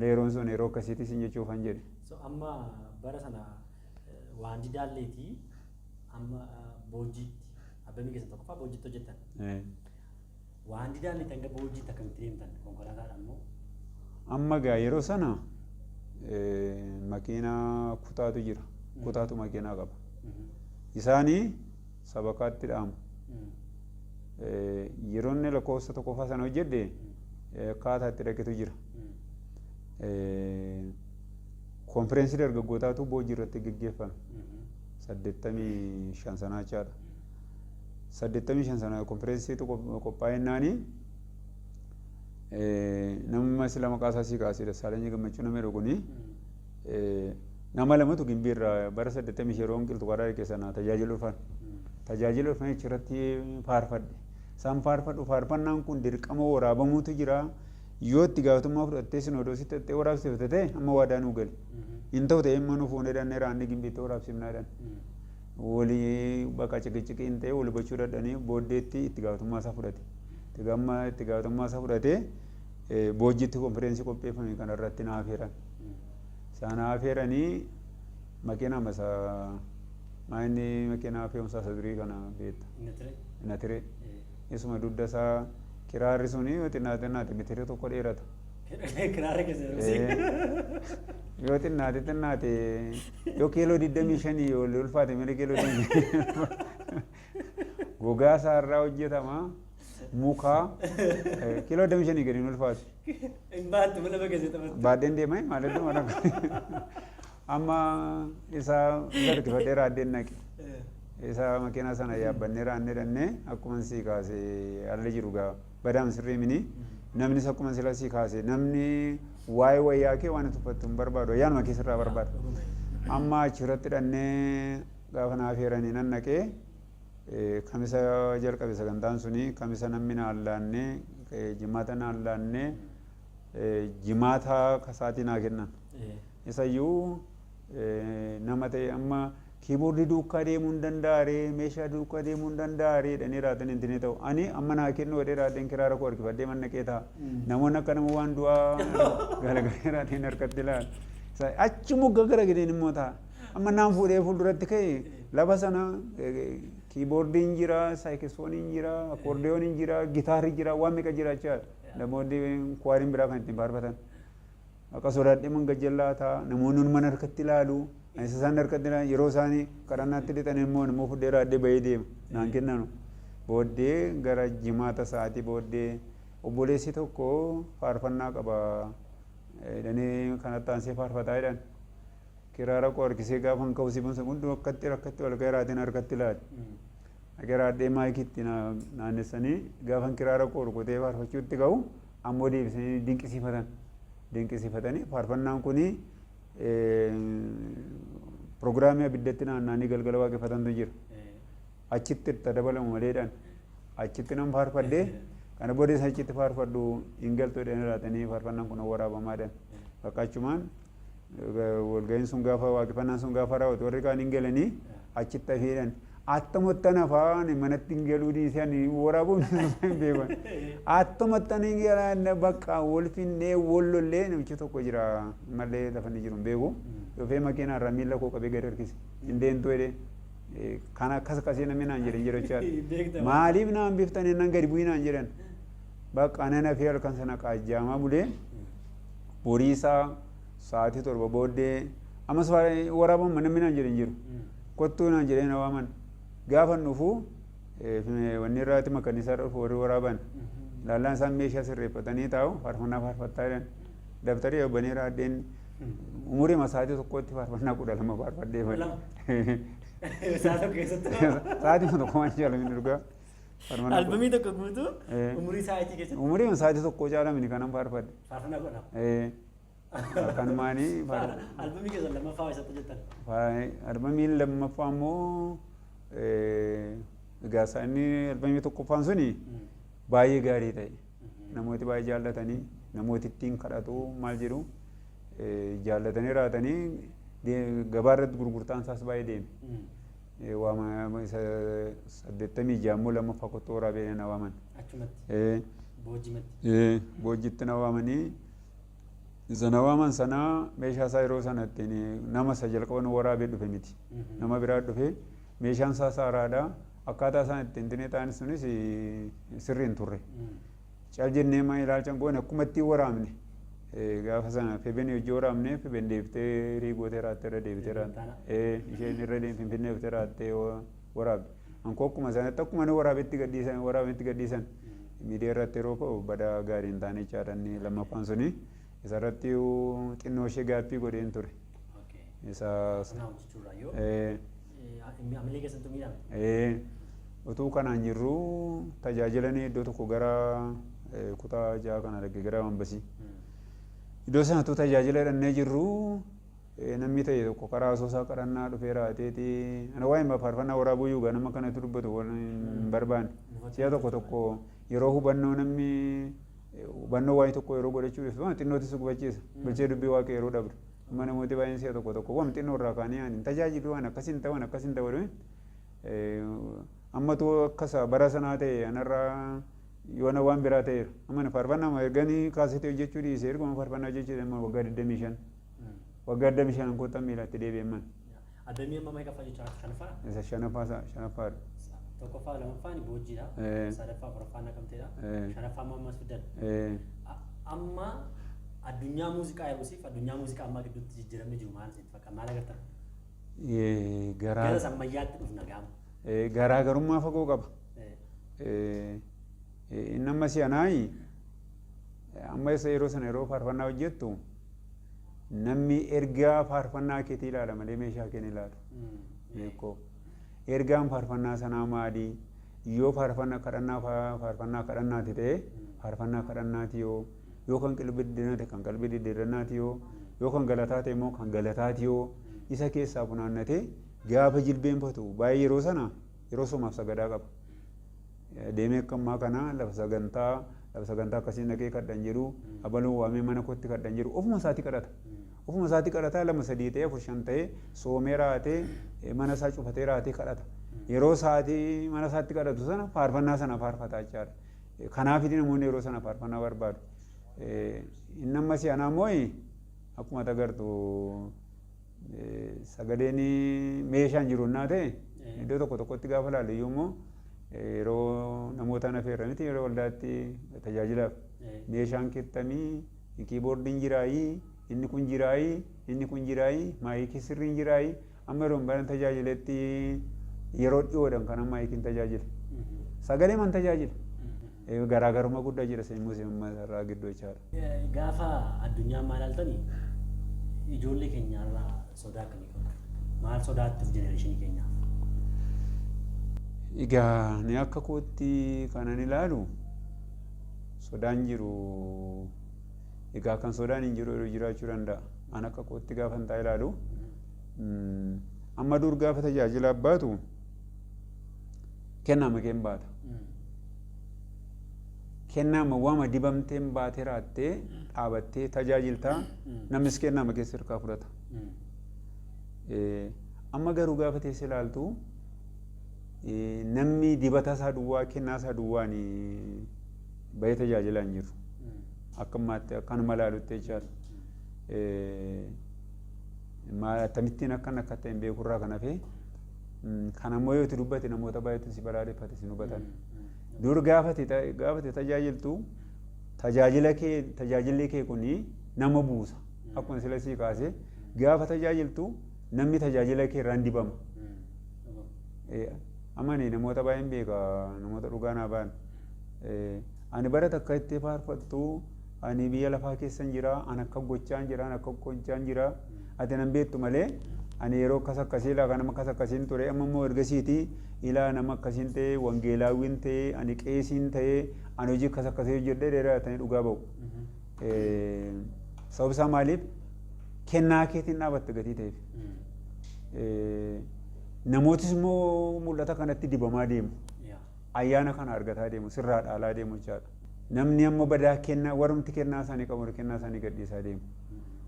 yeroon sun yeroo akkasiitti isin jechuuf han jedhe. Amma bara sana waan didaalleetii amma boojjiitti abbamii keessan tokkoffaa boojjiitti hojjettan. Waan didaan itti hanga boojjiitti akkamitti deemtan konkolaataadhaan immoo? Amma gaa yeroo sana makiinaa kutaatu jira. Kutaatu makiinaa qaba. Isaanii sabakaatti dhaamu. Yeroo inni lakkoofsa tokkoffaa sana hojjedhe akkaataa itti dhaqitu jira. Konfereensii dargaggootaatu boojii irratti gaggeeffame. 85 sanaa jechaadha. 85 sana konfereensiitu qophaa'innaanii nama sila maqaa isaa sii kaasee Dassaalany Gammachuu nama jedhu kuni nama lamatu gimbiirraa bara 85 yeroo Qilxuu Qaadaa keessaa tajaajila dhufan. Tajaajila dhufan achirratti faarfadhe. Isaan faarfadhu faarfannaan kun dirqama waraabamuutu jira. Yoo itti gaafatamummaa fudhattee sinodoositti xaxxee waraabsifte ta'e amma waadaa nuu gali. Hin ta'u ta'e immoo nu fuunee dhannee raannee gimbiitti waraabsifnaa dhan. Walii bakka ciqiciqii hin ta'e wal hubachuu dadhanii booddeetti itti gaafatamummaa isaa fudhate. Itti gaafatamummaa isaa fudhatee boojjiitti konfereensii qopheeffame kanarratti na affeeran. Isaan affeeranii makiinaa masaa maayinni makiinaa fe'umsaa isa durii kana beekta. Inni tiree. Isuma dugda isaa kiraarri suni yoo xinnaate mitirii tokko dheerata. Kiraarri keessa yoo xinnaate yoo kiiloo 25 yoo ulfaate mili kiiloo 25 gogaa isaa irraa hojjetama mukaa kiiloo 25 gadi ulfaatu. Baattu mana bageesse taphatu. Baadheen deemee maaliif deema amma isaa harkifadhee raaddeen naqe. Isa makiinaa sana yaabbannee raannee dhannee akkuma sii kaasee alli jiru gaa badaan sirrii mini namnis akkuma sila sii kaasee namni waa'ee wayyaa kee waan tuffattu hin barbaadu ayyaanuma keessarraa barbaada. Amma achirratti dhannee gaafa naa affeeranii nan naqee kamisa jalqabe sagantaan suni kamisa namni na allaannee jimaata na allaannee jimaata kasaatii naa kennan. Isayyuu nama ta'e amma kiiboordii duukaa deemuu hin danda'aree meeshaa duukaa deemuu hin danda'aree dhanii raatan hin tinee ta'u ani amma naa kennu wadhee raateen kiraara koo harkifadhee man naqee ta'a namoonni akka nama waan du'aa galagalee raateen harkatti ilaala achi mogga gara gadeen immoo ta'a amma naan fuudhee fuulduratti ka'e lafa sana kiiboordiin jira saayikisooniin jira akoordiyooniin jira gitaarri jira waan meeqa jira jechaadha namoonni kwaariin biraa kan ittiin faarfatan akka sodaadhee man gajjallaa ta'a namoonni mana harkatti ilaalu. Isaan harkatti yeroo isaanii kadhannaatti lixan immoo namuu fuudhee raaddee bahee deema naan kennanu. Booddee gara jimaata sa'aatii booddee obboleessi tokko faarfannaa qaba. Dhanii kanatti aansee faarfataa jedhan. Kiraara koo harkisee gaafa hin ka'u sibuun sun hunduu rakkatti wal ga'ee raatiin harkatti ilaali. Akka raaddee maayikiitti naannessanii gaafa kiraara koo rukutee faarfachuutti ka'u ammoo deebisanii dinqisiifatan. Dinqisiifatanii faarfannaan kunii Proogiraamii abiddatti naannanii galgala waaqeffatantu jira. Achitti itti dabalamu maleedhaan achitti nan faarfadhee kana booda isa achitti faarfadhu hin galtu jedhanii raatanii faarfannaan kun waraabamaadhaan bakka achumaan walga'iin sun gaafa waaqeffannaan sun gaafa raawwatu warri kaan hin galanii achitti hafiidhan. Attamottan afaan manatti hin galuu dhiisan waraabuun hin beekan. Attamottan hin galan bakka wal finnee wal lollee namichi tokko jira malee lafa inni jiru hin beeku. Dhufee makiinaa irraa miila koo qabee gadi harkise. Hin deentu jedhee kan akkas akkasii namni naan jedhan jira jechaadha. Maaliif naan biftanii nan gadi bu'ii naan jedhan. Bakka nan hafee halkan sana qaajjaamaa bulee boriisaa sa'aatii 7 booddee ammas waraabamu namni naan jedhan jiru. Kottuu naan jedhee na waaman. Gaafa dhufu wanni irraati makaniisaa dhufu warri waraaban ilaallaan isaan meeshaa sirreeffatanii taa'u faarfannaa faarfattaa jiran dabtarii yabbanii raaddeen umurii masaatii tokkotti faarfannaa 12 faarfadhee fadhe. Sa'aatii tokko waan jaalamini dhugaa. Albamii tokko guutuu umurii sa'aatii keessatti. Umurii masaatii tokko jaalamini kanan faarfadhe. Faarfannaa godhama. Kanumaanii. Albamii keessatti lammaffaa eessatti jettan? Albamiin lammaffaa immoo egaa isaanii albamii tokkoffaan suni baay'ee gaarii ta'e namooti baay'ee jaallatanii namooti ittiin kadhatu maal jedhu jaallatanii raatanii gabaa irratti gurgurtaan isaas baay'ee deeme. Waama isa 86 immoo lammaffaa qottoo waraabee na waaman. Achumatti boojjimatti. Boojjitti na waamanii isa na waaman sanaa meeshaa isaa yeroo sana ittiin nama isa jalqaban waraabee dhufe miti. Nama biraa dhufe meeshaan isaa saaraadha. Akkaataa isaan ittiin dinee ta'an sunis sirriin turre. Cal jennee maa ilaalchan goone akkuma ittiin waraabne. Gaafa sana febeen hojii waraabne febeen deebitee riigootee raattee irra deebitee raattee isheen irra finfinnee deebitee raattee waraabde. Ankoo akkuma sanatti akkuma waraabetti gadhiisan miidiyaa irratti yeroo ka'u badaa gaarii hin taane chaadhanni lammaffaan suni isarratti xinnoo ishee gaaffii godheen ture. Utuu kanaan jirru tajaajilanii iddoo tokko gara kutaa ja'a kana dhagge gara Ambasii. Iddoo sanattuu tajaajila hidhannee jirru namni ta'e tokko karaa asoosaa kadhannaa dhufee raateeti. Ana waa'ee faarfannaa waraabuu yuugaa nama kanatti dubbatu hin barbaanne. Si'a tokko yeroo hubannoo namni hubannoo waa'ee tokko yeroo godhachuudhaaf waan xinnootti si gubachiisa. Bilchee dubbii waaqa yeroo dabru. Amma namooti baay'een si'a tokko waan xinnoo irraa kaanii ani tajaajilu waan akkasiin ta'u amma too akkasa bara sanaa ta'e anarraa yoona waan biraa ta'eera. Amma faarfannaa erganii kaasitee hojjechuu dhiisee erguma faarfannaa hojjechuu amma waggaa 25. Waggaa 25 kottan miilatti deebi'eman. Addamii amma meeqa fa'a jechaa shanaffaa? Isa shanaffaadha. Tokkoffaa lammaffaan boojjiidha. Sadaffaa afuraffaan naqamteedha. Shanaffaa ammas fiddan. Amma addunyaa muuziqaa eegusiif addunyaa muuziqaa ammaa gidduutti jijjiiramni jiru maal sitti fakkaata? Maal agartan? Gara sammayyaatti dhufna gaama. Garaagarummaa fagoo qaba. Inni amma si'anaayi amma isa yeroo sana yeroo faarfannaa hojjettu namni ergaa faarfannaa keetii ilaala malee meeshaa kee ilaalu. Ergaan faarfannaa sanaa maali? Yoo faarfannaa kadhannaati ta'e faarfannaa kadhannaati yoo kan qalbii diddiirranaate kan qalbii diddiirranaati yoo kan galataa ta'e immoo kan galataati isa keessaa funaannatee gaafa jilbeenfatu baay'ee yeroo sana yeroo somaaf sagadaa qaba. Deemee akkammaa kana lafa sagantaa akkasiin dhaqee kadhan jedhu abaluun waamee mana kootti kadhan jedhu ofuma isaatii kadhata. Ofuma isaatii kadhataa 2-3 ta'ee 4-5 ta'ee soomee raatee mana isaa cufatee raatee kadhata. Yeroo isaatii mana isaatti kadhatu sana faarfannaa sana faarfataa jechaadha. Kanaafiti namoonni yeroo sana faarfannaa barbaadu. Inni amma si'anaa immoo akkuma agartu sagaleen meeshaan jiru naa ta'e iddoo tokkotti gaafa laalu immoo yeroo namoota nafeerra miti yeroo waldaatti tajaajilaaf meeshaan keettamii kiiboordiin jiraayii inni kun jiraayii maayikii sirriin jiraayii amma yeroo baran tajaajiletti yeroo dhiyoodhaan kan maayikiin tajaajila sagalee man tajaajila garaagarummaa guddaa jira seenyuu irraa gidduu jechaadha. Gaafa addunyaa maal ilaaltanii ijoollee keenyarraa sodaa akkamii qabdu? Maal sodaattuuf jenereeshinii keenyaaf? Egaa ni akka kootti kanan ilaalu sodaan jiru. Egaa kan sodaan hin jiru jiraachuu danda'a. An akka kootti gaafa hin ilaalu amma dur gaafa tajaajilaaf baatu kennaa makeen baata. Kennaa waama dibamteen baatee raattee dhaabattee tajaajiltaa namnis kennaa makee sirkaa fudhata. Amma garuu gaafa teessee ilaaltu namni dibata isaa duwwaa kennaa isaa duwwaan bahee tajaajilaa hin jiru. Akkanuma ilaalutti jechaadha. Akkamittiin akka ta'e hin beekurraa kan hafe kan ammoo yoo itti dubbate namoota baay'eetu si balaaleffate si hubatan. Dur gaafate tajaajiltu tajaajilli kee kuni nama buusa. Akkuma sila sii kaase gaafa tajaajiltu namni tajaajila kee irraan dibama. Amani namoota baay'een beeka namoota dhugaa naa ba'an. Ani bara takka itti faarfattu ani biyya lafaa keessan jira an akka gochaan jira an akka gochaan jira ati nan beektu malee ani yeroo akkasii ilaa kan nama akkasiin ture amma immoo ergasiiti ilaa nama akkasiin ta'e wangeelaawwiin ta'e ani qeesiin ta'e ani hojii akkasii hojjedhee dheeratanii dhugaa ba'u. Sababni isaa maaliif kennaa keetiin dhaabatte gatii ta'eef. Namootis immoo mul'ata kanatti dibamaa deemu. Ayyaana kana argataa deemu sirraa dhaalaa deemu jechaadha. Namni amma badaa kennaa warumti kennaa isaanii qabu kennaa isaanii gadhiisaa deemu.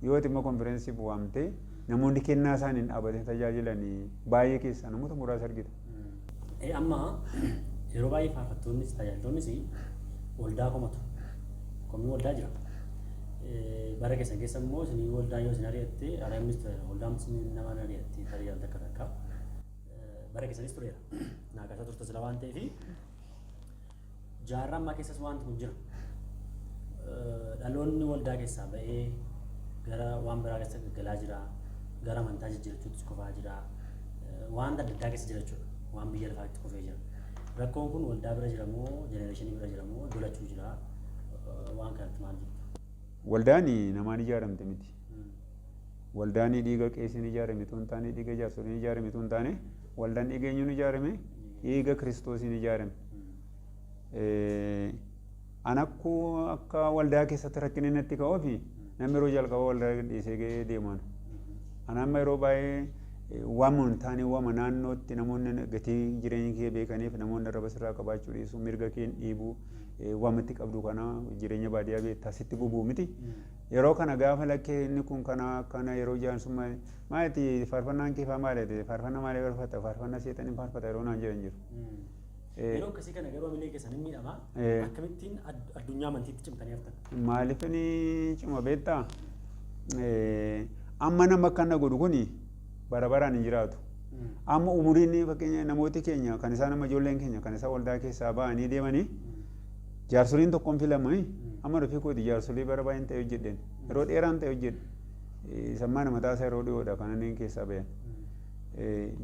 Yoo immoo konfireensiif waamtee namoonni kennaa isaaniin dhaabatee tajaajilanii baay'ee keessa namoota muraasa argita. Amma yeroo baay'ee faarfattoonnis tajaajiltoonnis waldaa komatu. Komii waldaa jira. Bara keessan keessa immoo isin waldaa yoo isin ari'atte ari'amnis waldaan nama ari'atte tajaajilta akka takka. bara keessanis tureera. Naaqasa turte sila waan ta'eef jaarraa ammaa keessas waanti kun jira. Dhaloonni waldaa keessaa ba'ee gara waan biraa keessa gaggalaa jira. Gara amantaa jijjiirachuutti kufaa jira. Waan adda addaa keessa jira jechuudha. Waan biyya lafaatti kufee jira. Rakkoon kun waldaa bira jira moo jenereeshinii bira jira moo dolachuu jira? Waan kanatti maal jettu? Waldaan namaan ijaaramte miti. Waldaan dhiiga qeesiin ijaarame tun taane dhiiga jaarsoliin ijaarame tun taane waldaan dhiiga eenyuun ijaarame dhiiga kiristoosiin ijaarame. An akka waldaa keessatti rakkinni natti ka'uu fi namni yeroo jalqaba waldaa dhiisee deeman. An amma yeroo baay'ee waama hin taane waama naannootti namoonni gatii jireenya kee beekaniif namoonni irra basirraa qabaachuu dhiisu mirga kee dhiibuu waama itti qabdu kana jireenya baadiyyaa beektaa sitti gubuu miti. Yeroo kana gaafa lakkee inni kun kana yeroo jaarsummaa maalitti faarfannaan kee fa'aa maaliiti faarfannaa maalii faarfata faarfannaa seexanii faarfata yeroo naan jedhan jiru. Yeroo akkasii kana garuu amilee keessan hin miidhama. Akkamittiin addunyaa amantiitti cimtanii haftan? Maaliif ni cima beektaa? Amma nama kana godhu kuni bara baraan hin jiraatu. Amma umuriin fakkeenya namooti keenya kan isaan amma ijoolleen keenya kan isaan waldaa keessaa ba'anii deemanii jaarsoliin tokkoon filamanii amma rafii kooti jaarsolii bara baay'een ta'e hojjedheen yeroo dheeraan ta'e hojjedhe sammaan mataa isaa yeroo dhiyoodha kan inni keessaa bayan.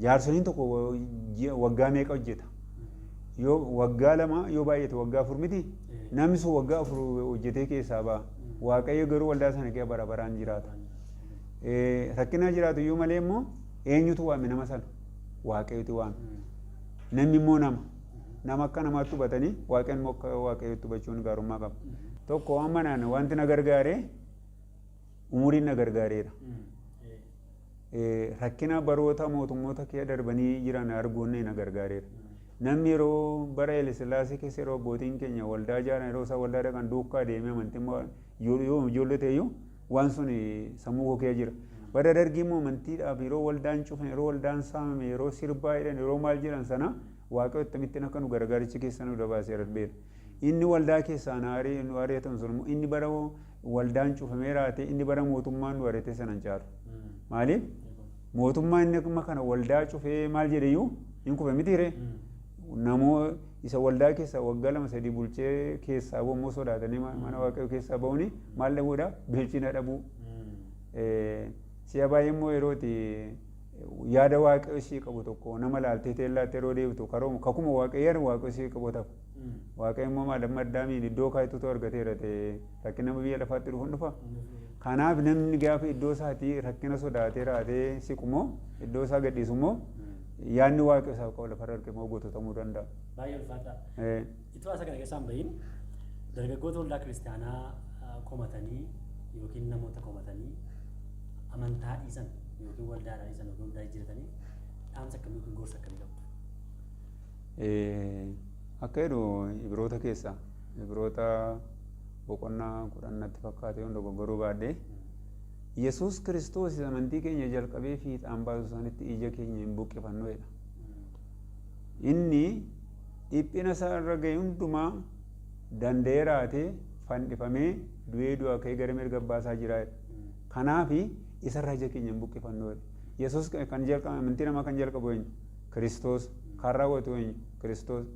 Jaarsoliin tokko waggaa meeqa hojjeta? Yoo waggaa lama yoo baay'ate waggaa afur miti namni sun waggaa afur hojjetee keessaa ba'a. Waaqayyo garuu waldaa sana keessa bara baraan jiraata. Rakkina jiraatu iyyuu malee immoo eenyutu waame nama sana waaqayyotu waame. Namni immoo nama akka namaatti hubatanii waaqayyoon immoo akka waaqayyotti hubachuun gaarummaa qaba. Tokko amma naan wanti na gargaaree umuriin na gargaareera. Rakkina baroota mootummoota kee darbanii jiran arguun na gargaareera. Namni yeroo bara Eelislaasee keessa yeroo abbootiin keenya waldaa ijaaran yeroo isaan waldaa dhaqan duukaa deemee amantiin yoo ijoollee ta'eyyuu waan sun sammuu koo keessa jira. Bara dargii immoo amantiidhaaf yeroo waldaan cufne yeroo waldaan saamame yeroo sirbaa jedhan yeroo maal jedhan sana waaqayyo ittamittiin akka nu gargaarichi keessa nu dabaasee darbeera. Inni waldaa keessaan ari'atan sun immoo inni bara waldaan cufamee raate inni bara mootummaan nu ari'ate sana hin caalu. Maaliif? Mootummaan inni amma kana waldaa cufee maal jedheyyuu hin kufe mitiiree? Namoo isa waldaa keessaa waggaa 2-3 bulchee keessaa boommoo sodaatanii mana waaqayyo keessaa ba'uuni maal dhabuudha? Bilchina dhabuu. Si'a baay'ee immoo yerooti yaada waaqayyo ishee qabu tokko nama laaltee teellaatte yeroo deebitu kakuma waaqayyo ishee qabu ta'a. Waaqayyo immoo maadamma addaamiin iddoo kaayitutu argateera ta'e rakkina biyya lafaatti dhufuun dhufa. Kanaaf namni gaafa iddoo isaatii rakkina sodaatee raatee siqumoo iddoo isaa gadhiisu immoo yaadni waaqayyo isaaf qabu lafarra argamu gootatamuu danda'a. Baay'ee ulfaadha. Itti isa kana keessaan bahin dargaggoota waldaa kiristaanaa komatanii yookiin namoota komatanii amantaa dhiisan yookiin waldaadhaa dhiisan yookiin waldaa jijjiiratanii dhaamsa akkamii yookiin gorsa akkamii qabdu? Akka jedhu Ibroota keessaa Ibroota boqonnaa 10 fakkaate hunda dogoggoruu baadhee Yesuus Kiristoos amantii keenya jalqabee fiixaan baasu sanitti ija keenya hin buqqifannuudha. Inni dhiphina isaa irra ga'e hundumaa danda'ee raatee fannifamee du'ee du'a ka'ee gara mirga baasaa jira. Kanaaf isarraa ija keenya hin buqqifannuudha. Yesuus kan jalqabe amantii namaa kan jalqabu eenyu? Kiristoos. Kan raawwatu eenyu? Kiristoos.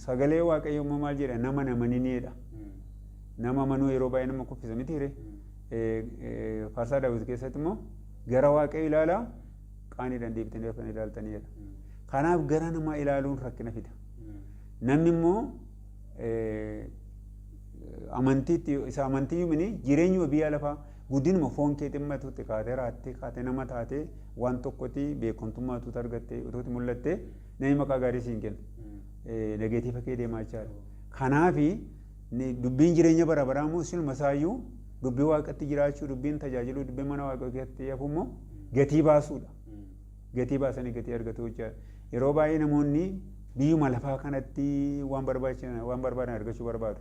Sagalee waaqayyoo immoo maal jedha? Nama namaniniidha. Nama amanuu yeroo baay'ee nama kuffisa mitiire. Faarsaa Daawit keessatti immoo gara waaqayyo ilaalaa qaaniidhaan deebitanii rafanii ilaaltaniidha. Kanaaf gara namaa ilaaluun rakkina fida. Namni immoo amantiitti isa amantii yumini jireenyuma biyya lafaa guddinuma foon kee ximmatutti kaatee raattee kaatee nama taatee waan tokkotti beekamtummaatu argattee utuutti mul'attee namni maqaa gaarii siin kenna. Negeetiifa kee deemaa jechaadha. Kanaaf dubbiin jireenya bara baraa immoo silma isaayyuu dubbii waaqatti jiraachuu dubbiin tajaajiluu dubbiin mana waaqa keessatti hafu immoo gatii baasuudha. Gatii baasanii gatii argatu jechaadha. Yeroo baay'ee namoonni biyyuma lafaa kanatti waan barbaadan argachuu barbaadu.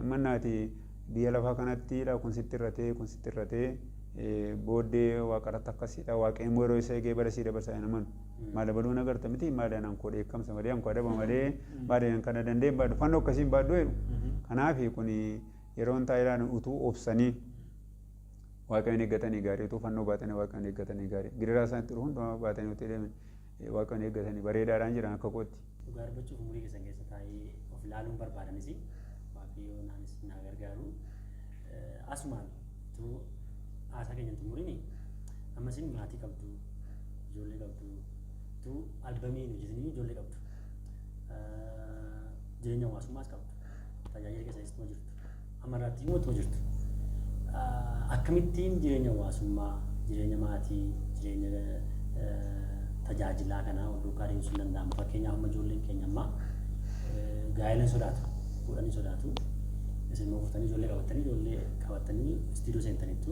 Mannaati biyya lafaa kanatti kun sitti irratee booddee waaqarratti akkasiidha. Waaqayyo immoo yeroo isa eegee bara sii dabarsaa hin amanu. Maal baduu nagarta miti maadaan ankoo dheekkamsa malee ankoo adaba malee maadaan kana dandeenye baadhu fannoo akkasiin baadhu jedhu. Kanaaf kun yeroon taa'eedhaan utuu obsanii waaqayyoon eeggatanii gaarii utuu fannoo baatanii waaqayyoon eeggatanii gaarii. Gidiraa isaanitti dhufu hundumaa baatanii utuu deeman. Waaqan eeggatanii bareedaadhaan jiran akka kootti. Dhugaa dubbachuuf umurii keessan keessa taa'ee of ilaaluun barbaadanis waaqayyoo naanis naa gargaaru asumaan tu haasaa keenya xumuriini ammas maatii qabdu ijoollee qabdu tu albamiin hojjetanii ijoollee qabdu jireenya hawaasummaas qabdu tajaajila keessanis tuma jirtu ammarraatti immoo tuma jirtu akkamittiin jireenya hawaasummaa jireenya maatii jireenya tajaajilaa kanaa ol duukaa deemsuu hin danda'amu fakkeenyaaf amma ijoolleen keenya amma gaa'ela sodaatu fuudhanii sodaatu isin immoo furtanii ijoollee qabattanii istiidiyoo seentaniittu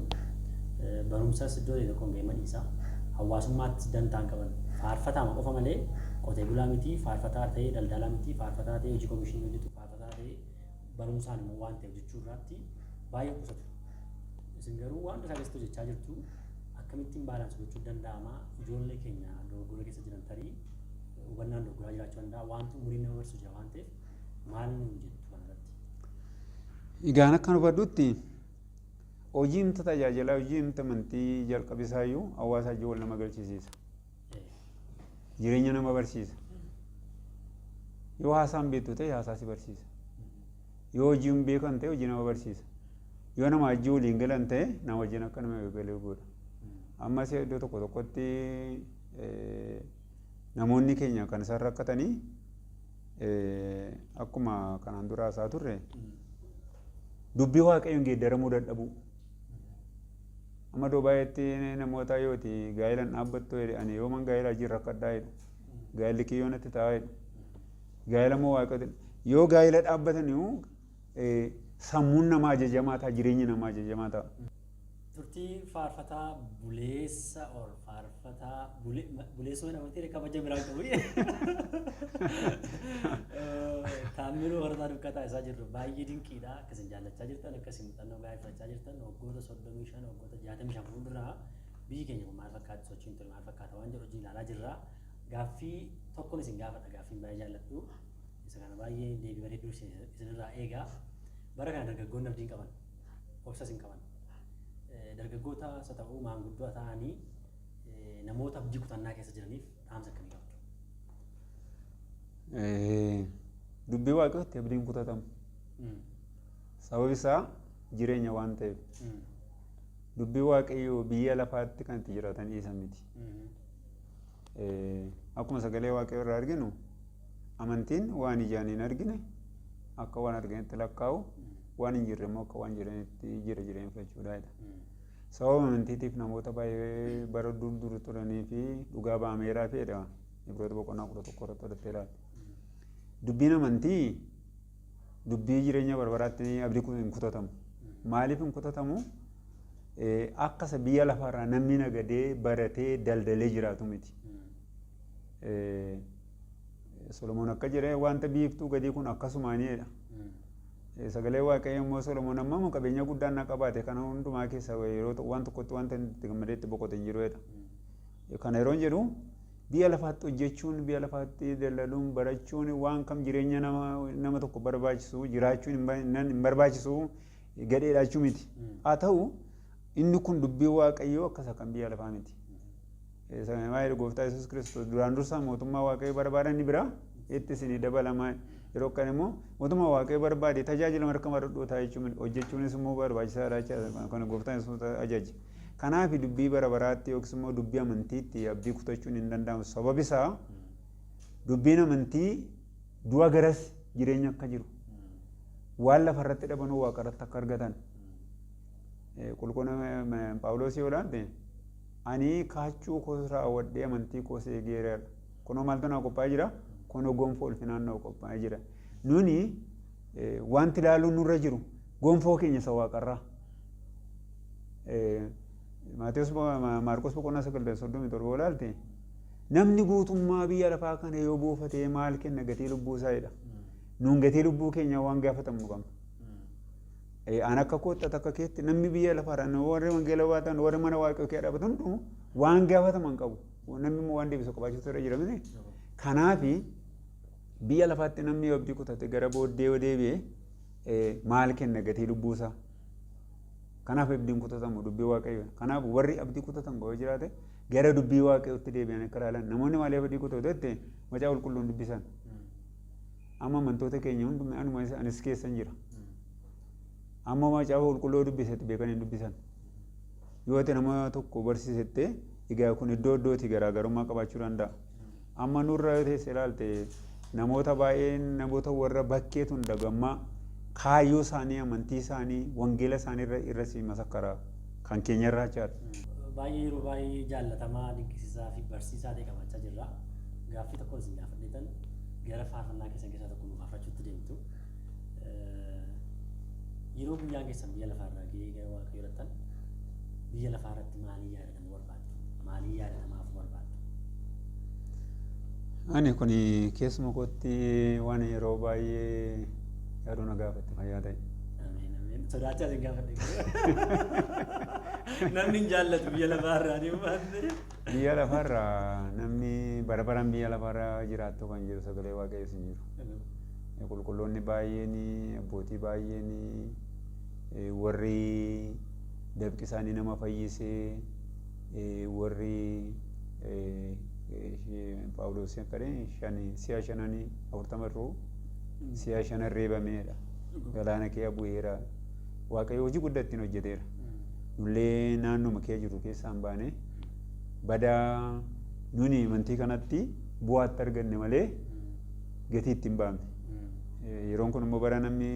barumsas iddoo tokko hin ga'e dhiisaa hawaasummaatti dantaan qaban faarfataama qofa malee qotee bulaa miti faarfataa ta'ee daldalaa miti faarfataa ta'ee hojii komishinii hojjetu faarfataa ta'ee barumsaan immoo waan ta'e hojjechuu irratti baay'ee qusatu isin garuu waan isaa keessatti hojjechaa jirtu akkamittiin baalaansi gochuu danda'ama ijoollee keenya dogoggora keessa jiran tarii hubannaan dogoggoraa jiraachuu danda'a wanti umuriin nama barsiisu jira waan ta'eef maal nuun jettu kanarratti. Egaan akka hubadhutti hojiin tajaajilaa hojiin amantii jalqabisaayyuu hawaasa ijoo wal nama agarsiisa. Jireenya nama barsiisa. Yoo haasaan beektu ta'e haasaa si barsiisa. Yoo hojiin beekan ta'e hojii nama barsiisa. Yoo nama hojii waliin galan ta'e nama wajjin akka nama galee godha. Ammas iddoo tokko tokkotti namoonni keenya kan isaan rakkatanii akkuma kanaan dura haasaa turre dubbii waaqayyoon geeddaramuu dadhabu. Amma iddoo baay'eetti namoota yooti gaa'ilan dhaabbattoo ani yooman gaa'ila hojii rakkadhaa jedhu gaa'illi kiyyoon itti taa'aa jedhu gaa'ila moo waaqayyoon yoo gaa'ila dhaabbatanii sammuun namaa ajajamaa ta'a jireenyi namaa ajajamaa ta'a. Turtii faarfataa buleessa ol faarfataa buleessoo namooti kabaja biraa qabu. Taamiloo hortaa dukkataa isaa jirru baay'ee dinqiidha akkasiin jaallachaa jirtan akkasiin muuxannoo gaa'ee fudhachaa jirtan waggoota 35 waggoota 65 fuulduraa biyyi keenya maal fakkaata sochiin ture maal fakkaata waan jedhu hojii ilaalaa jirra. Gaaffii tokkoon isin gaafadha gaaffiin baay'ee jaalladhu isa kana baay'ee deebii bareedduu isinirraa eegaa bara kana dargaggoonni abdiin qaban obsas hin qaban. Dargaggoota isa ta'uu maanguddoo ta'anii namoota abdii kutannaa keessa jiraniif dhaamsa akkamii qabdu? Dubbii waaqayyootti abdiin kutatamu. Sababni isaa jireenya waan ta'eef. Dubbii waaqayyoo biyya lafaatti kan itti jiraatan dhiisan miti. Akkuma sagalee waaqayyoo irraa arginu amantiin waan ijaan hin argine akka waan arganitti lakkaa'u waan hin jirre immoo akka waan jiranitti jira jireenya fudhachuudha. Sababa amantiitiif namoota baay'ee bara dur turanii fi dhugaa ba'ameeraa fedha. Ibroota boqonnaa 11 irratti godhattee ilaalte. Dubbiin amantii dubbii jireenya barbaraatti abdii hin kutatamu. Maaliif hin kutatamu? Akka biyya lafaarraa namni nagadee baratee daldalee jiraatu miti. Solomoon akka jedhee wanta biiftuu gadii kun akkasumaanidha. Sagalee waaqayyoo immoo Solomoon amma qabeenya guddaa na qabaate kana hundumaa keessa yeroo waan tokkotti wanta itti gammadeetti boqote hin jiruudha. Kana yeroo jedhu biyya lafaatti hojjechuun biyya lafaatti daldaluun barachuun waan kam jireenya nama tokko barbaachisu jiraachuun hin barbaachisu gadheedhaachuu miti. Haa ta'u inni kun dubbii waaqayyoo akkasa kan biyya lafaa miti. Maayil gooftaa Yesuus Kiristoos duraan dursaa mootummaa waaqayyoo barbaadan ni bira itti isinii dabalamaa yeroo kan immoo mootummaa waaqayyoo barbaade tajaajila marka maradhootaa jechuun hojjechuunis immoo barbaachisaadha jechuudha kan gooftaan Yesuus ajaje. Kanaaf dubbii bara baraatti yookiis immoo dubbii amantiitti abdii kutachuun hin danda'amu. Sababi isaa dubbiin amantii du'a garas jireenya akka jiru waan lafarratti dhabanuu waaqarratti akka argatan. Qulqullina Phaawulos yoo ilaalte ani kaachuu koo raawwadhee amantii koo eegeera. Kunoo maaltu naa qophaa'ee jira? Kunoo gonfoo ulfinaan naa qophaa'ee jira. Nuni wanti ilaaluun nurra jiru gonfoo keenya isa waaqarraa. Maarqos boqonnaa 9:37 yoo ilaalte namni guutummaa biyya lafaa kana yoo buufatee maal kenna gatii lubbuu isaa jedha. Nuun gatii lubbuu keenya waan gaafatamu qabna. An akka kootti akka keetti namni biyya lafaarraa warri wangeela baatan warri mana waaqayyoo kee dhaabatan hunduu waan gaafataman qabu. Namni immoo waan deebisu qabaachuutu irra jira miti. Kanaaf biyya lafaatti namni abdii kutate gara booddee yoo deebi'e maal kenna gatii lubbuu isaa. Kanaaf abdiin kutatamu dubbii waaqayyoo. Kanaaf warri abdii kutatan yoo jiraate gara dubbii waaqayyootti deebi'an akka ilaalan namoonni maaliif adii kutuutetti macaa qulqulluun dubbisan. Amma amantoota keenya hundumni anuma anis keessan jira. Amma macaa qulqulluu dubbisetti beekan hin dubbisan. Yoo ta'e nama tokko barsiisetti egaa kun iddoo iddootti garaagarummaa qabaachuu danda'a. Amma nurra teessee ilaalte namoota baay'een namoota warra bakkeetu hin dagammaa kaayyoo isaanii amantii isaanii wangeela isaanii irras masakkara kan keenya irraa jiraatu. Baay'ee yeroo baay'ee jaallatamaa dinqisiisaa fi barsiisaa ta'e qabachaa jirra. Gaaffii tokko isin gaafadheetan gara faarfannaa keessaa tokko nuuf afrachuutti deemtu. Yeroo guyyaan keessan biyya lafaarraa gahee gara waaqayyoo irrattan biyya lafaarratti maalii yaadatamuu barbaaddu? Maalii yaadatamuuf barbaaddu? Ani kun keessuma kootti waan yeroo baay'ee yaaduu na gaafatte fayyaa ta'e. Sodaachaa isin gaafadhe. Namni hin jaallatu biyya lafaarraa deemu baatee. Biyya lafaarraa namni barabaraan biyya lafaarraa jiraattu kan jiru sagalee waaqayyoos hin jiru. Qulqulloonni baay'een abbootii baay'een warri dabqi isaanii nama fayyisee warri Paawuloos akkadhe si'a shananii 40 irruu si'a shanan reebameedha. Galaana kee bu'eera. Waaqayyo hojii guddaa ittiin hojjeteera. Nullee naannoo kee jiru keessaa hin baane badaa nuni amantii kanatti bu'aatti arganne malee gatii ittiin baafne. Yeroon kun immoo bara namni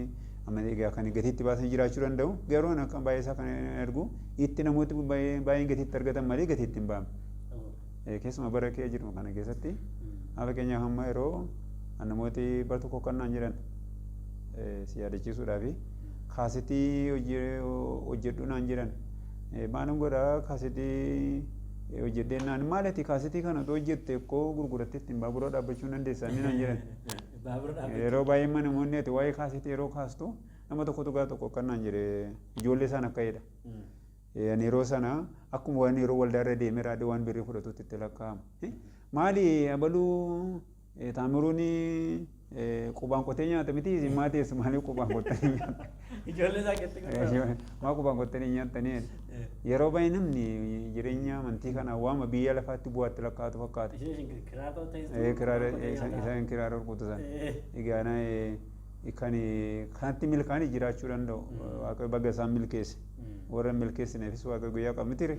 egaa kan gatii itti baasan jiraachuu danda'u garuu akka baay'ee isaa kan argu itti namooti baay'een gatii itti argatan malee gatii ittiin baafne. Keessuma bara kee jiru kana keessatti fakkeenyaaf amma yeroo namooti bara tokko kannaan jiran si yaadachiisuudhaafi kaasitii hojjedhu naan jedhan maalan godhaa kaasitii hojjeddeen maalati kaasitii kana otoo hojjette akkoo gurguratte ittiin baabura dhaabbachuu dandeessaa naan jedhan. Yeroo baay'ee namoonni ati waa'ee kaasitii yeroo kaastu nama tokkotu gaa tokko kannaan jedhe ijoollee isaan akka jedha. Yeroo sana akkuma waan yeroo waldaarra deemee raadii waan birrii fudhatutti itti lakkaa'ama. Maali abaluu taamiruun qubaan qotee nyaata miti isin maa teessu maaliif qubaan qottanii nyaata? Ijoollee isaa keessatti maa qubaan qottanii nyaatanii yeroo baay'ee namni jireenya amantii kana waama biyya lafaatti bu'aatti lakkaa'atu fakkaata. Isaan kiraara rukutusan. Egaa kanatti milkaanii jiraachuu danda'u. Waaqayyo baga isaan milkeesse. Warra milkeessineefis waaqayyo guyyaa qabnu tire.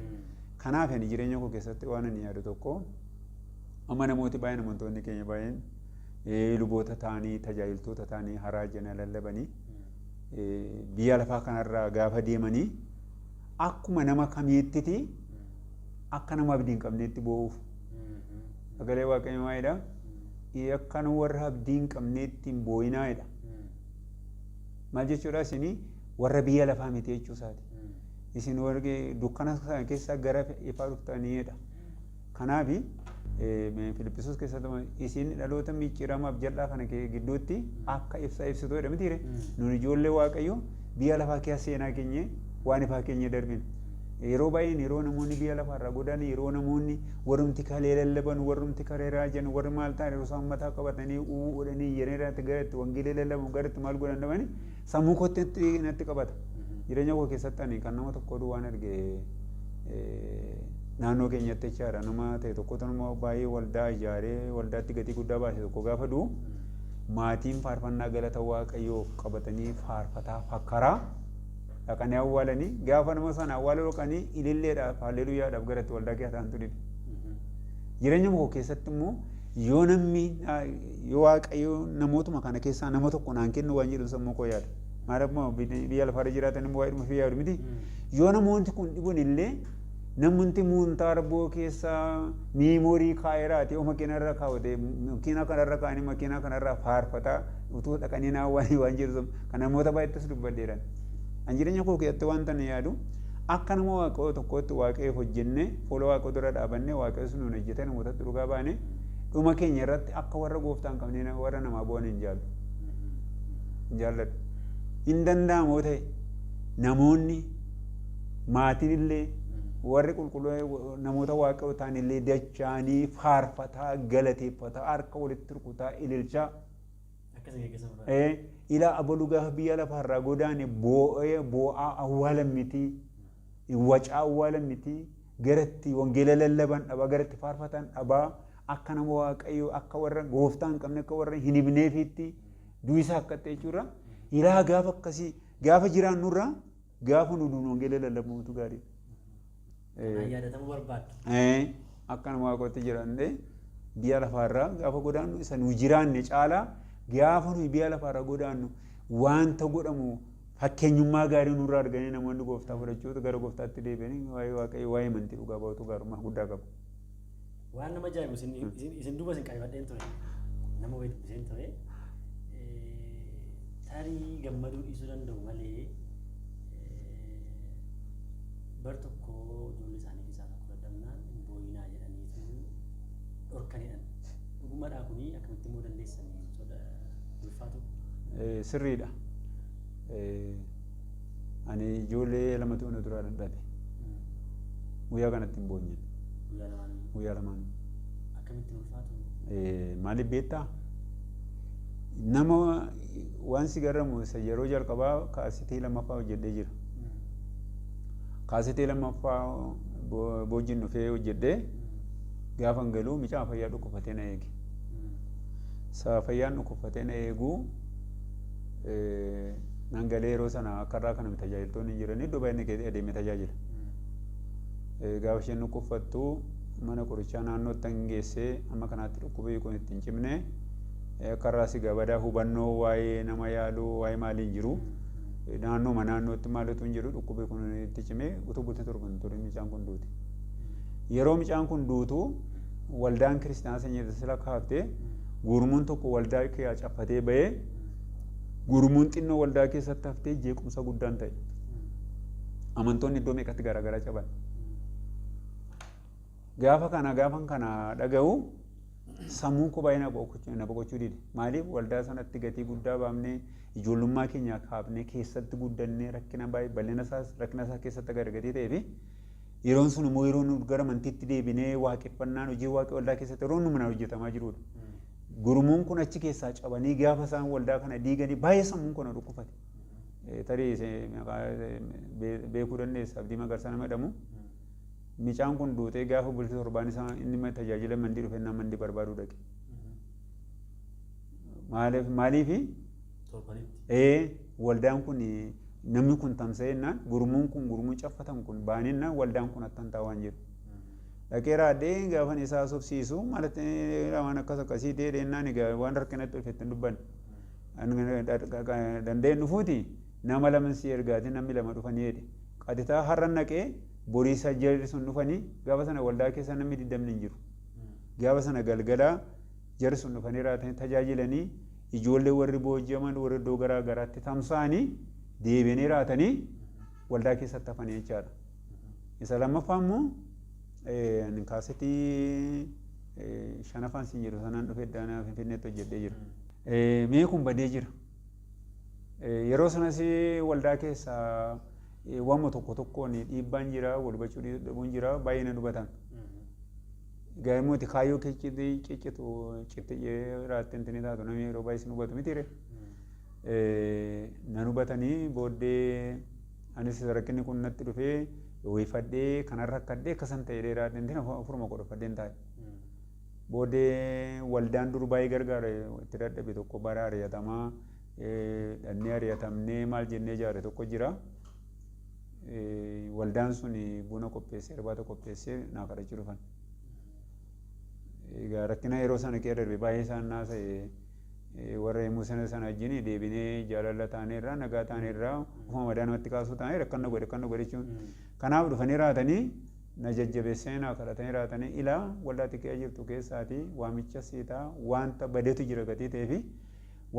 Kanaaf ani jireenya koo keessatti waan ani yaadu tokko amma namooti baay'een amantoonni keenya baay'een luboota ta'anii tajaajiltoota ta'anii haraajana lallabanii biyya lafaa kanarraa gaafa deemanii akkuma nama kamiittiti akka nama abdii hin qabneetti boo'uuf. Sagalee waaqayyo maayidha. Akka warra abdii hin qabneetti hin boo'inaayidha. Maal jechuudha isin warra biyya lafaa miti jechuusaati. Isin warri dukkana keessaa gara ifaa dhuftaniidha. Kanaafi Filippisuus keessatti isin dhaloota micciiramaaf jal'aa kana gidduutti akka ibsituu jedha mitiire. Nuni ijoollee waaqayyo biyya lafaa keessa seenaa keenya waan ifaa keenya darbin. Yeroo baay'een yeroo namoonni biyya lafaarraa godhan yeroo namoonni warrumti kalee lallaban warrumti karee raajan warri maal ta'an yeroo isaan mataa qabatanii uudhanii yeroo garatti wangeelee lallaban garatti maal godhan dhabanii sammuu kootti natti qabata. Jireenya koo keessatti ani kan nama tokko waan arge naannoo keenyatti jechaadha nama ta'e tokkotu nama baay'ee waldaa ijaaree waldaatti gatii guddaa baase tokko gaafa du'u maatiin faarfannaa galata waaqayyoof qabatanii faarfataa fakkaraa dhaqanii awwaalanii gaafa nama sana awwaala dhaqanii ililleedhaaf haalleluuyaadhaaf garatti waldaa keessa ta'antu dide. Jireenya koo keessatti immoo yoo namni yoo waaqayyo namootuma kana keessaa nama tokko naan kennu waan jedhu sammuu koo yaada. Maadammoo biyya lafaarra jiraatan immoo waa'ee dhuma fi yaadu miti. Yoo namoonni kun dhibuun illee namoonni muuntaa arboo keessaa miimoorii kaayeraati yoo makiina irra kaawwate makiina kanarra kaa'anii makiina kanarraa faarfataa utuu dhaqanii naawwanii waan jedhu kan namoota baay'eettis dubbadheeran. An jireenya koo keessatti wanta na yaadu akka nama waaqayyo tokkotti waaqayyo hojjenne fuula waaqayyo dura dhaabannee waaqayyo sun nuun hojjete namootatti dhugaa baane dhuma keenya irratti akka warra gooftaan qabnee warra namaa bu'an hin jaallu. Hin jaalladhu. Hin danda'amoo ta'e namoonni maatiin illee warri qulqulluu namoota waaqayyo ta'an illee dachaanii faarfataa galateeffataa harka walitti rukutaa ililchaa. Ila abaluu gaafa biyya lafaarraa godaane boo'aa awwaalan miti wacaa awwaalan miti garatti wangeela lallaban dhabaa garatti faarfatan dhabaa akka nama waaqayyoo akka warra gooftaa hin qabne akka warra hin hibneefiitti du'isaa akka ta'e jechuudha. Hiraa gaafa akkasii gaafa jiraannurraa gaafa nu duun wangeela lallabamuutu gaariidha. Yaadatamuu barbaaddu. Akka nama waaqootti jiraannee biyya lafaarraa gaafa godaannu isa nu jiraanne caalaa gaafa nuyi biyya lafaarraa godaannu wanta godhamu fakkeenyummaa gaarii nurraa arganii namoonni gooftaa fudhachuutu gara gooftaatti deebi'anii waa'ee waaqayyoo waa'ee amantii dhugaa bahutu gaarummaa guddaa qabu. Waan nama ajaa'ibu isin duuba isin qayyabadheen ture nama wayii dubbiseen ture tarii gammaduu dhiisuu danda'u malee bar tokko ijoollee isaanii keessaa tokko dadhabnaan hin booyinaa jedhaniitu dhorkanidhan. Dhugumadhaa kuni akkamitti immoo dandeessanii soda ulfaatu? Sirriidha. Ani ijoollee lamatu na duraa dadhabe. Guyyaa kanatti hin boonye. Guyyaa lamaan. Akkamitti ulfaatu? Maaliif beektaa? Nama waan si garramu isa yeroo jalqabaa kaasitii lammaffaa hojjedhee jira. Kaasitii lammaffaa boojjiin dhufee hojjedhee gaafa galuu mucaa fayyaa dhukkubfatee na eege. Saa fayyaan dhukkubfatee na eeguu nan galee yeroo sana akka irraa kana tajaajiltoonni jiranii iddoo baay'inni keessatti adeemee tajaajila. Gaafa isheen dhukkubfattu mana qorichaa naannootti hin geessee amma kanaatti dhukkubee kun ittiin cimne akka irraa si gabadaa hubannoo waa'ee nama yaaluu waa'ee maaliin jiru naannooma naannootti maalitu hin jiru dhukkubee kun itti cimee utuu bultii torban ture mucaan kun duute. Yeroo mucaan kun duutu waldaan kiristaanaa sanyii sila kaaftee gurmuun tokko waldaa kee caffatee bahee gurmuun xinnoo waldaa keessatti haftee jeequmsa guddaan ta'e. Amantoonni iddoo meeqatti garaagaraa caban. Gaafa kana dhaga'u sammuun koo baay'ee na boqochuu dide. Maaliif waldaa sanatti gatii guddaa baafnee ijoollummaa keenya kaafnee keessatti guddannee rakkina baay'ee bal'ina isaa keessatti agargatee ta'ee fi yeroon sun immoo yeroo nu gara amantiitti deebinee waaqeffannaan hojii waaqii waldaa keessatti yeroo nu mana hojjetamaa jirudha. Gurmuun kun achi keessaa cabanii gaafa isaan waldaa kana diiganii baay'ee sammuun kun dhukkufate. Tarii beekuu dandeessa Abdii Magarsaa nama jedhamu. Mucaan kun duutee gaafa bultii torbaan isaa inni tajaajila mandii dhufee nama mandii barbaaduu dhaqe. Maaliifi? Waldaan kun namni kun tamsa'ennaan gurmuun kun gurmuun caffatan kun baanennaan waldaan kun attan taawaan jiru. Dhaqee raadhee gaafa isaa sobsiisu malatti waan akkas akkasii ta'ee deennaan egaa waan rakkinatti dhufetti hin dubbanne. Dandeen dhufuuti nama lama si ergaati namni lama dhufanii jedhe. Qaditaa har'a naqee borii sajjirri sun dhufanii gaafa sana waldaa keessa namni 20 hin jiru. Gaafa sana galgalaa jarri sun dhufanii raatanii tajaajilanii ijoollee warri booji'aman warri iddoo garaa garaatti tamsa'anii deebiinii raatanii waldaa keessatti hafanii jechaadha. Isa lammaffaa immoo kaasetii shanaffaan siin jedhu sanaan dhufee daanaa Finfinneetti hojjedhee jira. Mee kun badee jira. Yeroo sanas waldaa keessaa waan tokko tokkoon dhiibbaan jira wal hubachuu dhabuun jira baay'ee na dubatan. Gaa'immooti kaayyoo ciccitu cittiyee raatteen tini taatu namni yeroo baay'ee sin hubatu mitiire. Na hubatanii booddee anis rakkinni kun natti dhufee wayifadhee kanarra akkadhee akkasan ta'ee dheeraadhaan tina furuma godhafadheen taa'e. Booddee waldaan dur baay'ee gargaara itti dadhabe tokko bara ari'atamaa dhannee ari'atamnee maal jennee ijaare tokko jira. Waldaan sun buna qopheessee irbaata qopheessee naa kadhachuu dhufan. Egaa rakkina yeroo sana kee darbe baay'ee isaan naasa'e warra yemmuu sana wajjin deebinee jaalala taaneerraa nagaa taaneerraa ufuma madaa namatti kaasuu taanee rakkanna godhe jechuun. Kanaaf dhufanii raatanii na jajjabeessanii naa kadhatanii raatanii ilaa waldaatti kee jirtu keessaati waamicha siitaa wanta badeetu jira gatii ta'ee fi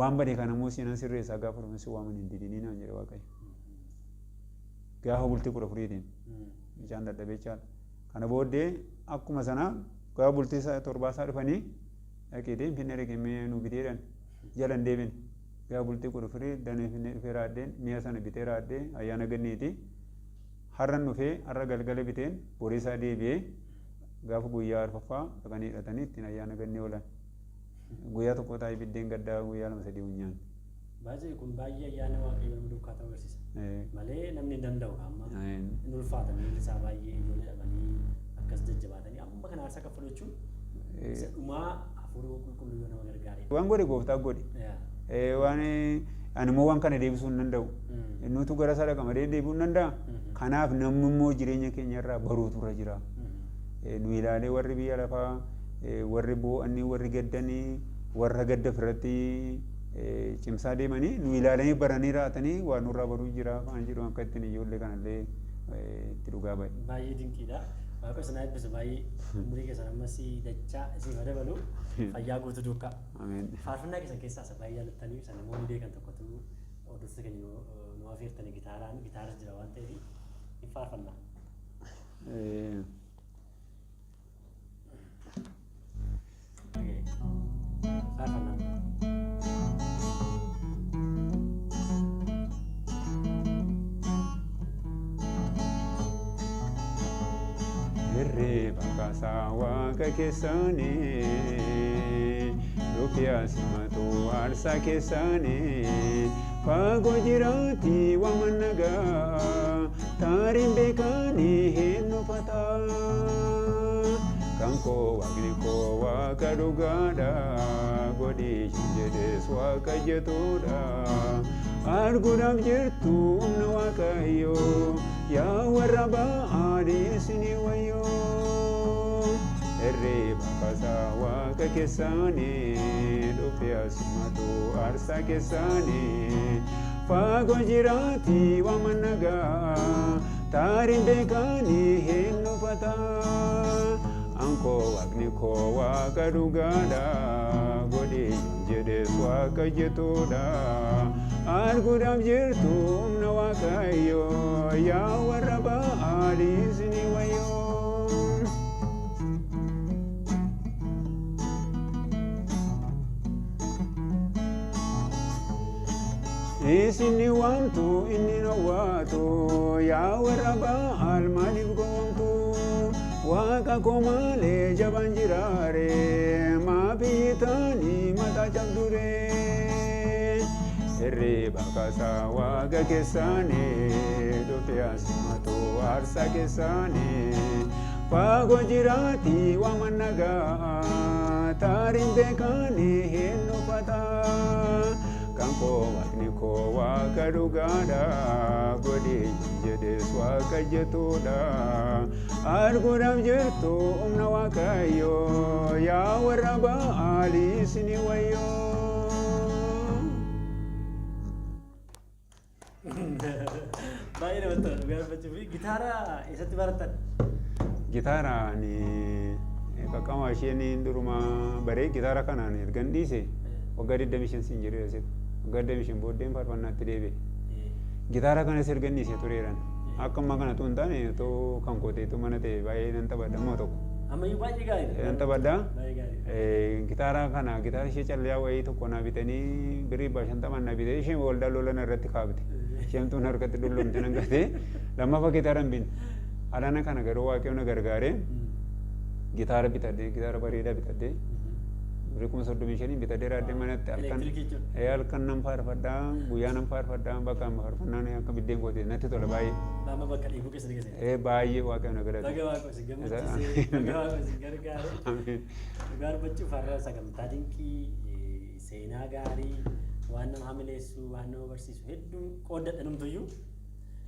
waan badee kana immoo siinan sirreessaa gaafa dhufanii waaman hin didinii naan jedhe Waaqayyo. Gaafa bultii 14tiin mucaan dadhabee jira. Kana booddee akkuma sana gaafa bultii 7 dhufanii dhaqiitii Finfinnee dhaqee nu biteedhaan jala hin deebine. Gaafa bultii 14 danee Finfinnee dhufee raaddeen mi'a sana bitee raaddee ayyaana ganniiti. Har'an dhufee har'a galgala biteen borii isaa deebi'ee gaafa guyyaa arfaffaa dhaqanii hidhatanii ittiin ayyaana gannee oolan. Guyyaa tokko taa'ee biddeen gaddaa guyyaa 2-3 nyaanne. Baay'ee kun baay'ee ayyaana waaqayyoo nama duukaa ta'uu agarsiisa. Malee namni danda'u amma inni ulfaata miilli isaa baay'ee ijoollee dhabanii akkas jajjabaatanii amma kana aarsaa kaffalu jechuun dhumaa hafuura qulqulluu yoo nama gargaare. Waan godhe gooftaa godhe. Waan ani immoo waan kana deebisuu hin danda'u. Nutu gara isaa dhaqa malee deebi'uu hin danda'a. Kanaaf namni immoo jireenya keenya irraa baruutu irra jira. Nu ilaalee warri biyya lafaa warri boo'anii warri gaddanii warra gadda irratti cimsaa deemanii nu ilaalanii baranii raatanii waan nurraa baruu jira waan jedhu akka ittiin ijoollee kanallee itti dhugaa bahe. Baay'ee dinqiidha. Waaqa sana eebbisu baay'ee umurii keessan ammas dachaa isin dabalu fayyaa guutuu duukaa. Faarfannaa keessan keessaa isa baay'ee jaalattanii isa namoonni beekan tokkotu hordoftoota keenya nu affeertanii gitaaras jira waan ta'eef ni faarfannaa. Faarfannaa. Irree bakkasaa waaqa keessaanii Lukiyaa simatu aarsaa keessaanii Fagoo jiraati waaman nagaa Taariin beekanii hin nufataa Kan koo waaqni koo waaqa dhugaadha Godhii jedhes waaqa jetuudha Arguudhaaf jirtu humna waaqayyoo Yaa warra ba'aadhi isinii wayyoo Irree bakkasaa waaqa keessaanii Dhufee asimatu aarsaa keessaanii Fagoo jiraati waaman nagaa Taariin beekanii hin nufataa Ankoo waaqni koo waaqa dhugaadha Godhii jedhes waaqa jetuudha Arguudhaaf jirtu humna waaqayyoo Yaa warra ba'aadhi isinii wayyoo Isinni waamtu inni nawwaatu Yaa warra ba'aal maaliif gowwamtu Waaqa koo malee jabaan jiraare Maafii taanii mataa cabdure Irree bakkasaa waaqa keessaanii Dhufee asimatu aarsaa keessaanii Fagoo jiraati waaman nagaa Taariin beekanii hin nufataa Kan koo waaqni koo waaqa dhugaadha Godhii jedhes waaqa jetuudha Arguudhaaf jirtu humna waaqayyoo Yaa warra ba'aali isinii wayyoo Baay'ee namatti tola dhugaa dubbachuuf. Gitaara eessatti barattan? Gitaara ani qaqqamaa isheen duruma baree gitaara kanaan ergan dhiise waggaa 25 siin jedhee asitti waggaa 25 booddeen faarfannaatti deebi'e. Gitaara kanas ergan dhiise tureeran akka ammaa kana tuun taane too kan kooteetu mana ta'e baay'ee nan taphadha ammoo tokko. Ammayyuu baay'ee gaariidha. Nan taphadha. Baay'ee gaariidha. Gitaara kana gitaara ishee callee wayii tokko naa bitanii birrii 50 naa bitee isheen waldaa lolan irratti kaabte. Isheen harkatti dullomte nan gatee lammaffaa gitaara hin binne. Alaana kana garuu waaqayyoon na gargaaree gitaara bitadhee gitaara bareedaa bitadhee birrii 35 bitadhee raadhee manatti halkan nan faarfadhaa guyyaa nan faarfadhaa bakka amma faarfannaan akka biddeen gootee natti tola baay'ee. Nama bakka dhiibuu keessa ni geesse. Baay'ee waaqayyoon na gargaare. Dhagaa waaqoo si gammachiisee dhagaa waaqoo si gargaare. Dhugaa dubbachuuf har'a sagantaa dinqii seenaa gaarii waan nama hamileessu waan nama barsiisu hedduu qooddadha namtuyyuu.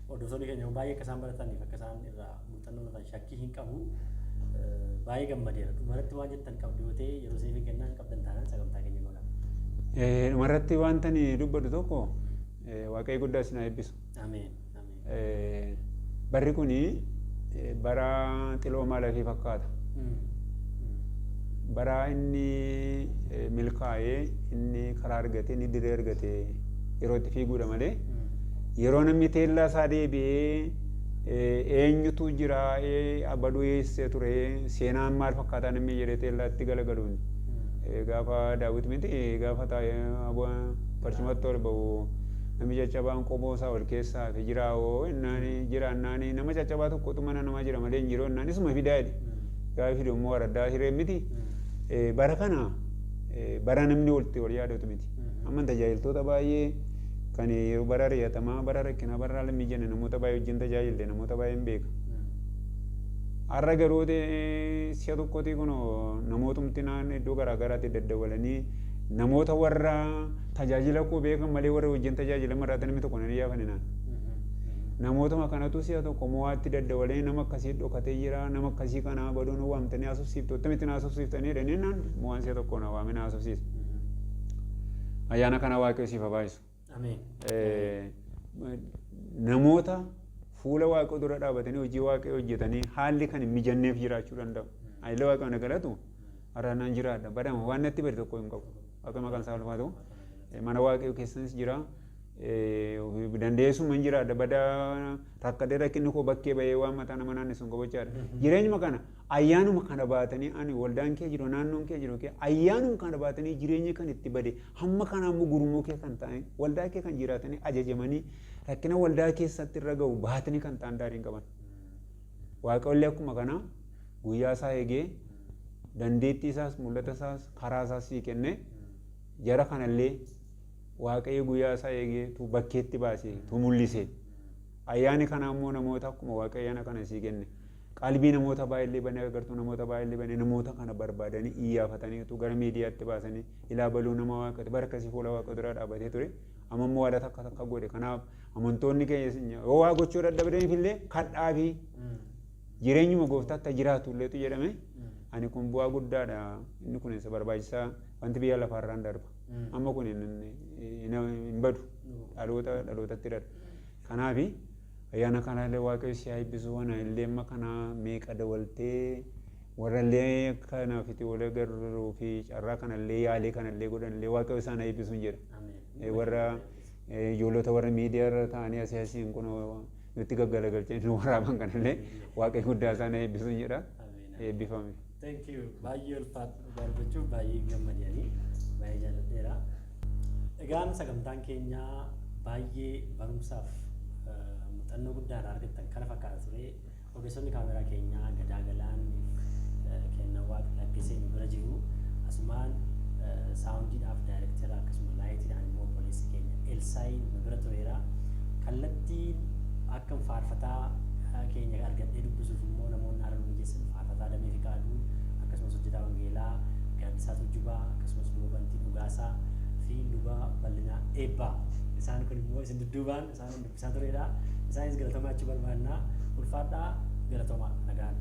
Hordoftoonni keenya baay'ee akka isaan barataniif akka isaan irraa muuxannoo irraa shakkii hin qabu baay'ee gammadeera. Dhumarratti waan jettan qabdu yoo ta'e yeroo siif kennaan qabdan taanaan sagantaa keenya godha. Dhumarratti wanta ani dubbadhu tokko waaqayyo guddaa isin haa eebbisu. Ameen. Barri kuni bara xiloomaa lafee fakkaata. Bara inni milkaa'ee inni karaa argate inni diree argate yeroo itti fiiguudha malee. Yeroo namni teellaa isaa deebi'ee eenyutu jira abaduu eessee ture seenaan maal fakkaataa namni jedhee teellaatti galagaluun gaafa daawwiti miti gaafa taa'ee barcumatti ol ba'u namni caccabaan qomoo isaa ol keessaa fi jiraawoo jiraannaani nama caccabaa tokkotu mana namaa jira malee hin jiroo innaan isuma fidaa jedhe gaafa fidu immoo waraddaa hiree miti bara kana bara namni walitti wal yaadatu miti Amma tajaajiltoota baay'ee kan yeroo bara ari'atamaa bara rakkinaa bara haala mijanne namoota baay'ee wajjin tajaajillee namoota baay'een beeka. Har'a garuu si'a tokkotti kun namootumti iddoo garaa garaatti daddawalanii namoota warra tajaajila koo beekan malee warra wajjin tajaajilan maraatan namni tokko nan yaafane naan. Namootuma kanatu si'a tokko mo'aatti daddawalee nama akkasii dhokatee jira nama akkasii kana baduun waamtanii haasofsiiftu miti haasofsiiftanii jedhanii naan mo'aan si'a tokko na waamee haasofsiisa. Ayyaana kana waaqayyo siif habaayisu. Namoota fuula waaqayyo dura dhaabatanii hojii waaqayyo hojjetanii haalli kan hin mijanneef jiraachuu danda'u. Ayila waaqayyo na galatu har'a naan jiraadha badama waan natti bade tokko hin qabu. Waaqayyo maqaan isaa ulfaatu mana waaqayyo keessanis jira. Dandeessuma hin jiraadha bada rakkadee rakkinni koo bakkee bahee waan mataa nama naannessuun gochaadha. Jireenyuma kana ayyaanuma kana baatanii ani waldaan kee jiru naannoon kee jiru kee ayyaanuma kana baatanii jireenya kan itti bade hamma kana ammoo gurmuu kee kan ta'e waldaa kee kan jiraatanii ajajamanii rakkina waldaa keessatti irra ga'u baatanii kan ta'an daariin qaban. Waaqayyollee akkuma kana guyyaa isaa eegee dandeettii isaas mul'ata isaas karaa isaas sii kenne jara kanallee waaqayyo guyyaa isaa eegee tu bakkeetti baasee tu mul'ise. Ayyaani kana ammoo namoota akkuma waaqayyo kana sii kenne qalbii namoota baay'ee banee agartuu namoota baay'ee banee namoota kana barbaadanii iyyafatanii tu gara miidiyaatti baasanii ilaabaluu nama waaqatti barakasii fuula waaqa dura dhaabatee ture. Amma immoo waada takka godhe kanaaf amantoonni keenya yoo waa gochuu dadhabdaniif illee kadhaa fi jireenyuma gooftaatti jiraatu illeetu jedhame ani kun bu'aa guddaadha inni kun isa barbaachisaa wanti biyya lafaarraan darba. Amma kun hin badu dhalootatti darba. Kanaaf ayyaana kanallee waaqayyo si haa eebbisu wana illee amma kana meeqa dawaltee warrallee kanaaf itti wal agarruu fi carraa kanallee yaalee kanallee godhanillee waaqayyo isaan haa eebbisu jedha. Warra ijoollota warra miidiyaa irra ta'anii asii asiin kun nutti gaggalagalchee nu waraaban kanallee waaqayyo guddaa isaan haa eebbisu jedha. Eebbifame. Thank you. Baay'ee ulfaatu barbaachuu baay'ee gammadanii baay'ee jaalladheera. Egaan sagantaan keenya baay'ee barumsaaf muuxannoo guddaa argattan kana fakkaata ture. Ogeessonni kaameraa keenyaa Gadaagalaan kenna waaqa lakkisee nu bira jiru. Asumaan saawundiidhaaf daayirektara akkasuma laayitiidhaan immoo obboleessi keenya Elsaayi nu bira tureera. Kallattiin akka faarfataa keenya argadhee dubbisuuf immoo namoonni haala nu mijeessan faarfataa damee fi kaaduu akkasumas hojjetaa wangeelaa Gaaddisaa Tujjubaa akkasumas luba Bantii Dhugaasaa fi luba bal'inaa eebbaa isaan kun immoo isin dudduubaan isaan dubbisaa turedha. Isaanis galatomaa achi barbaannaa ulfaadhaa galatomaa nagaan.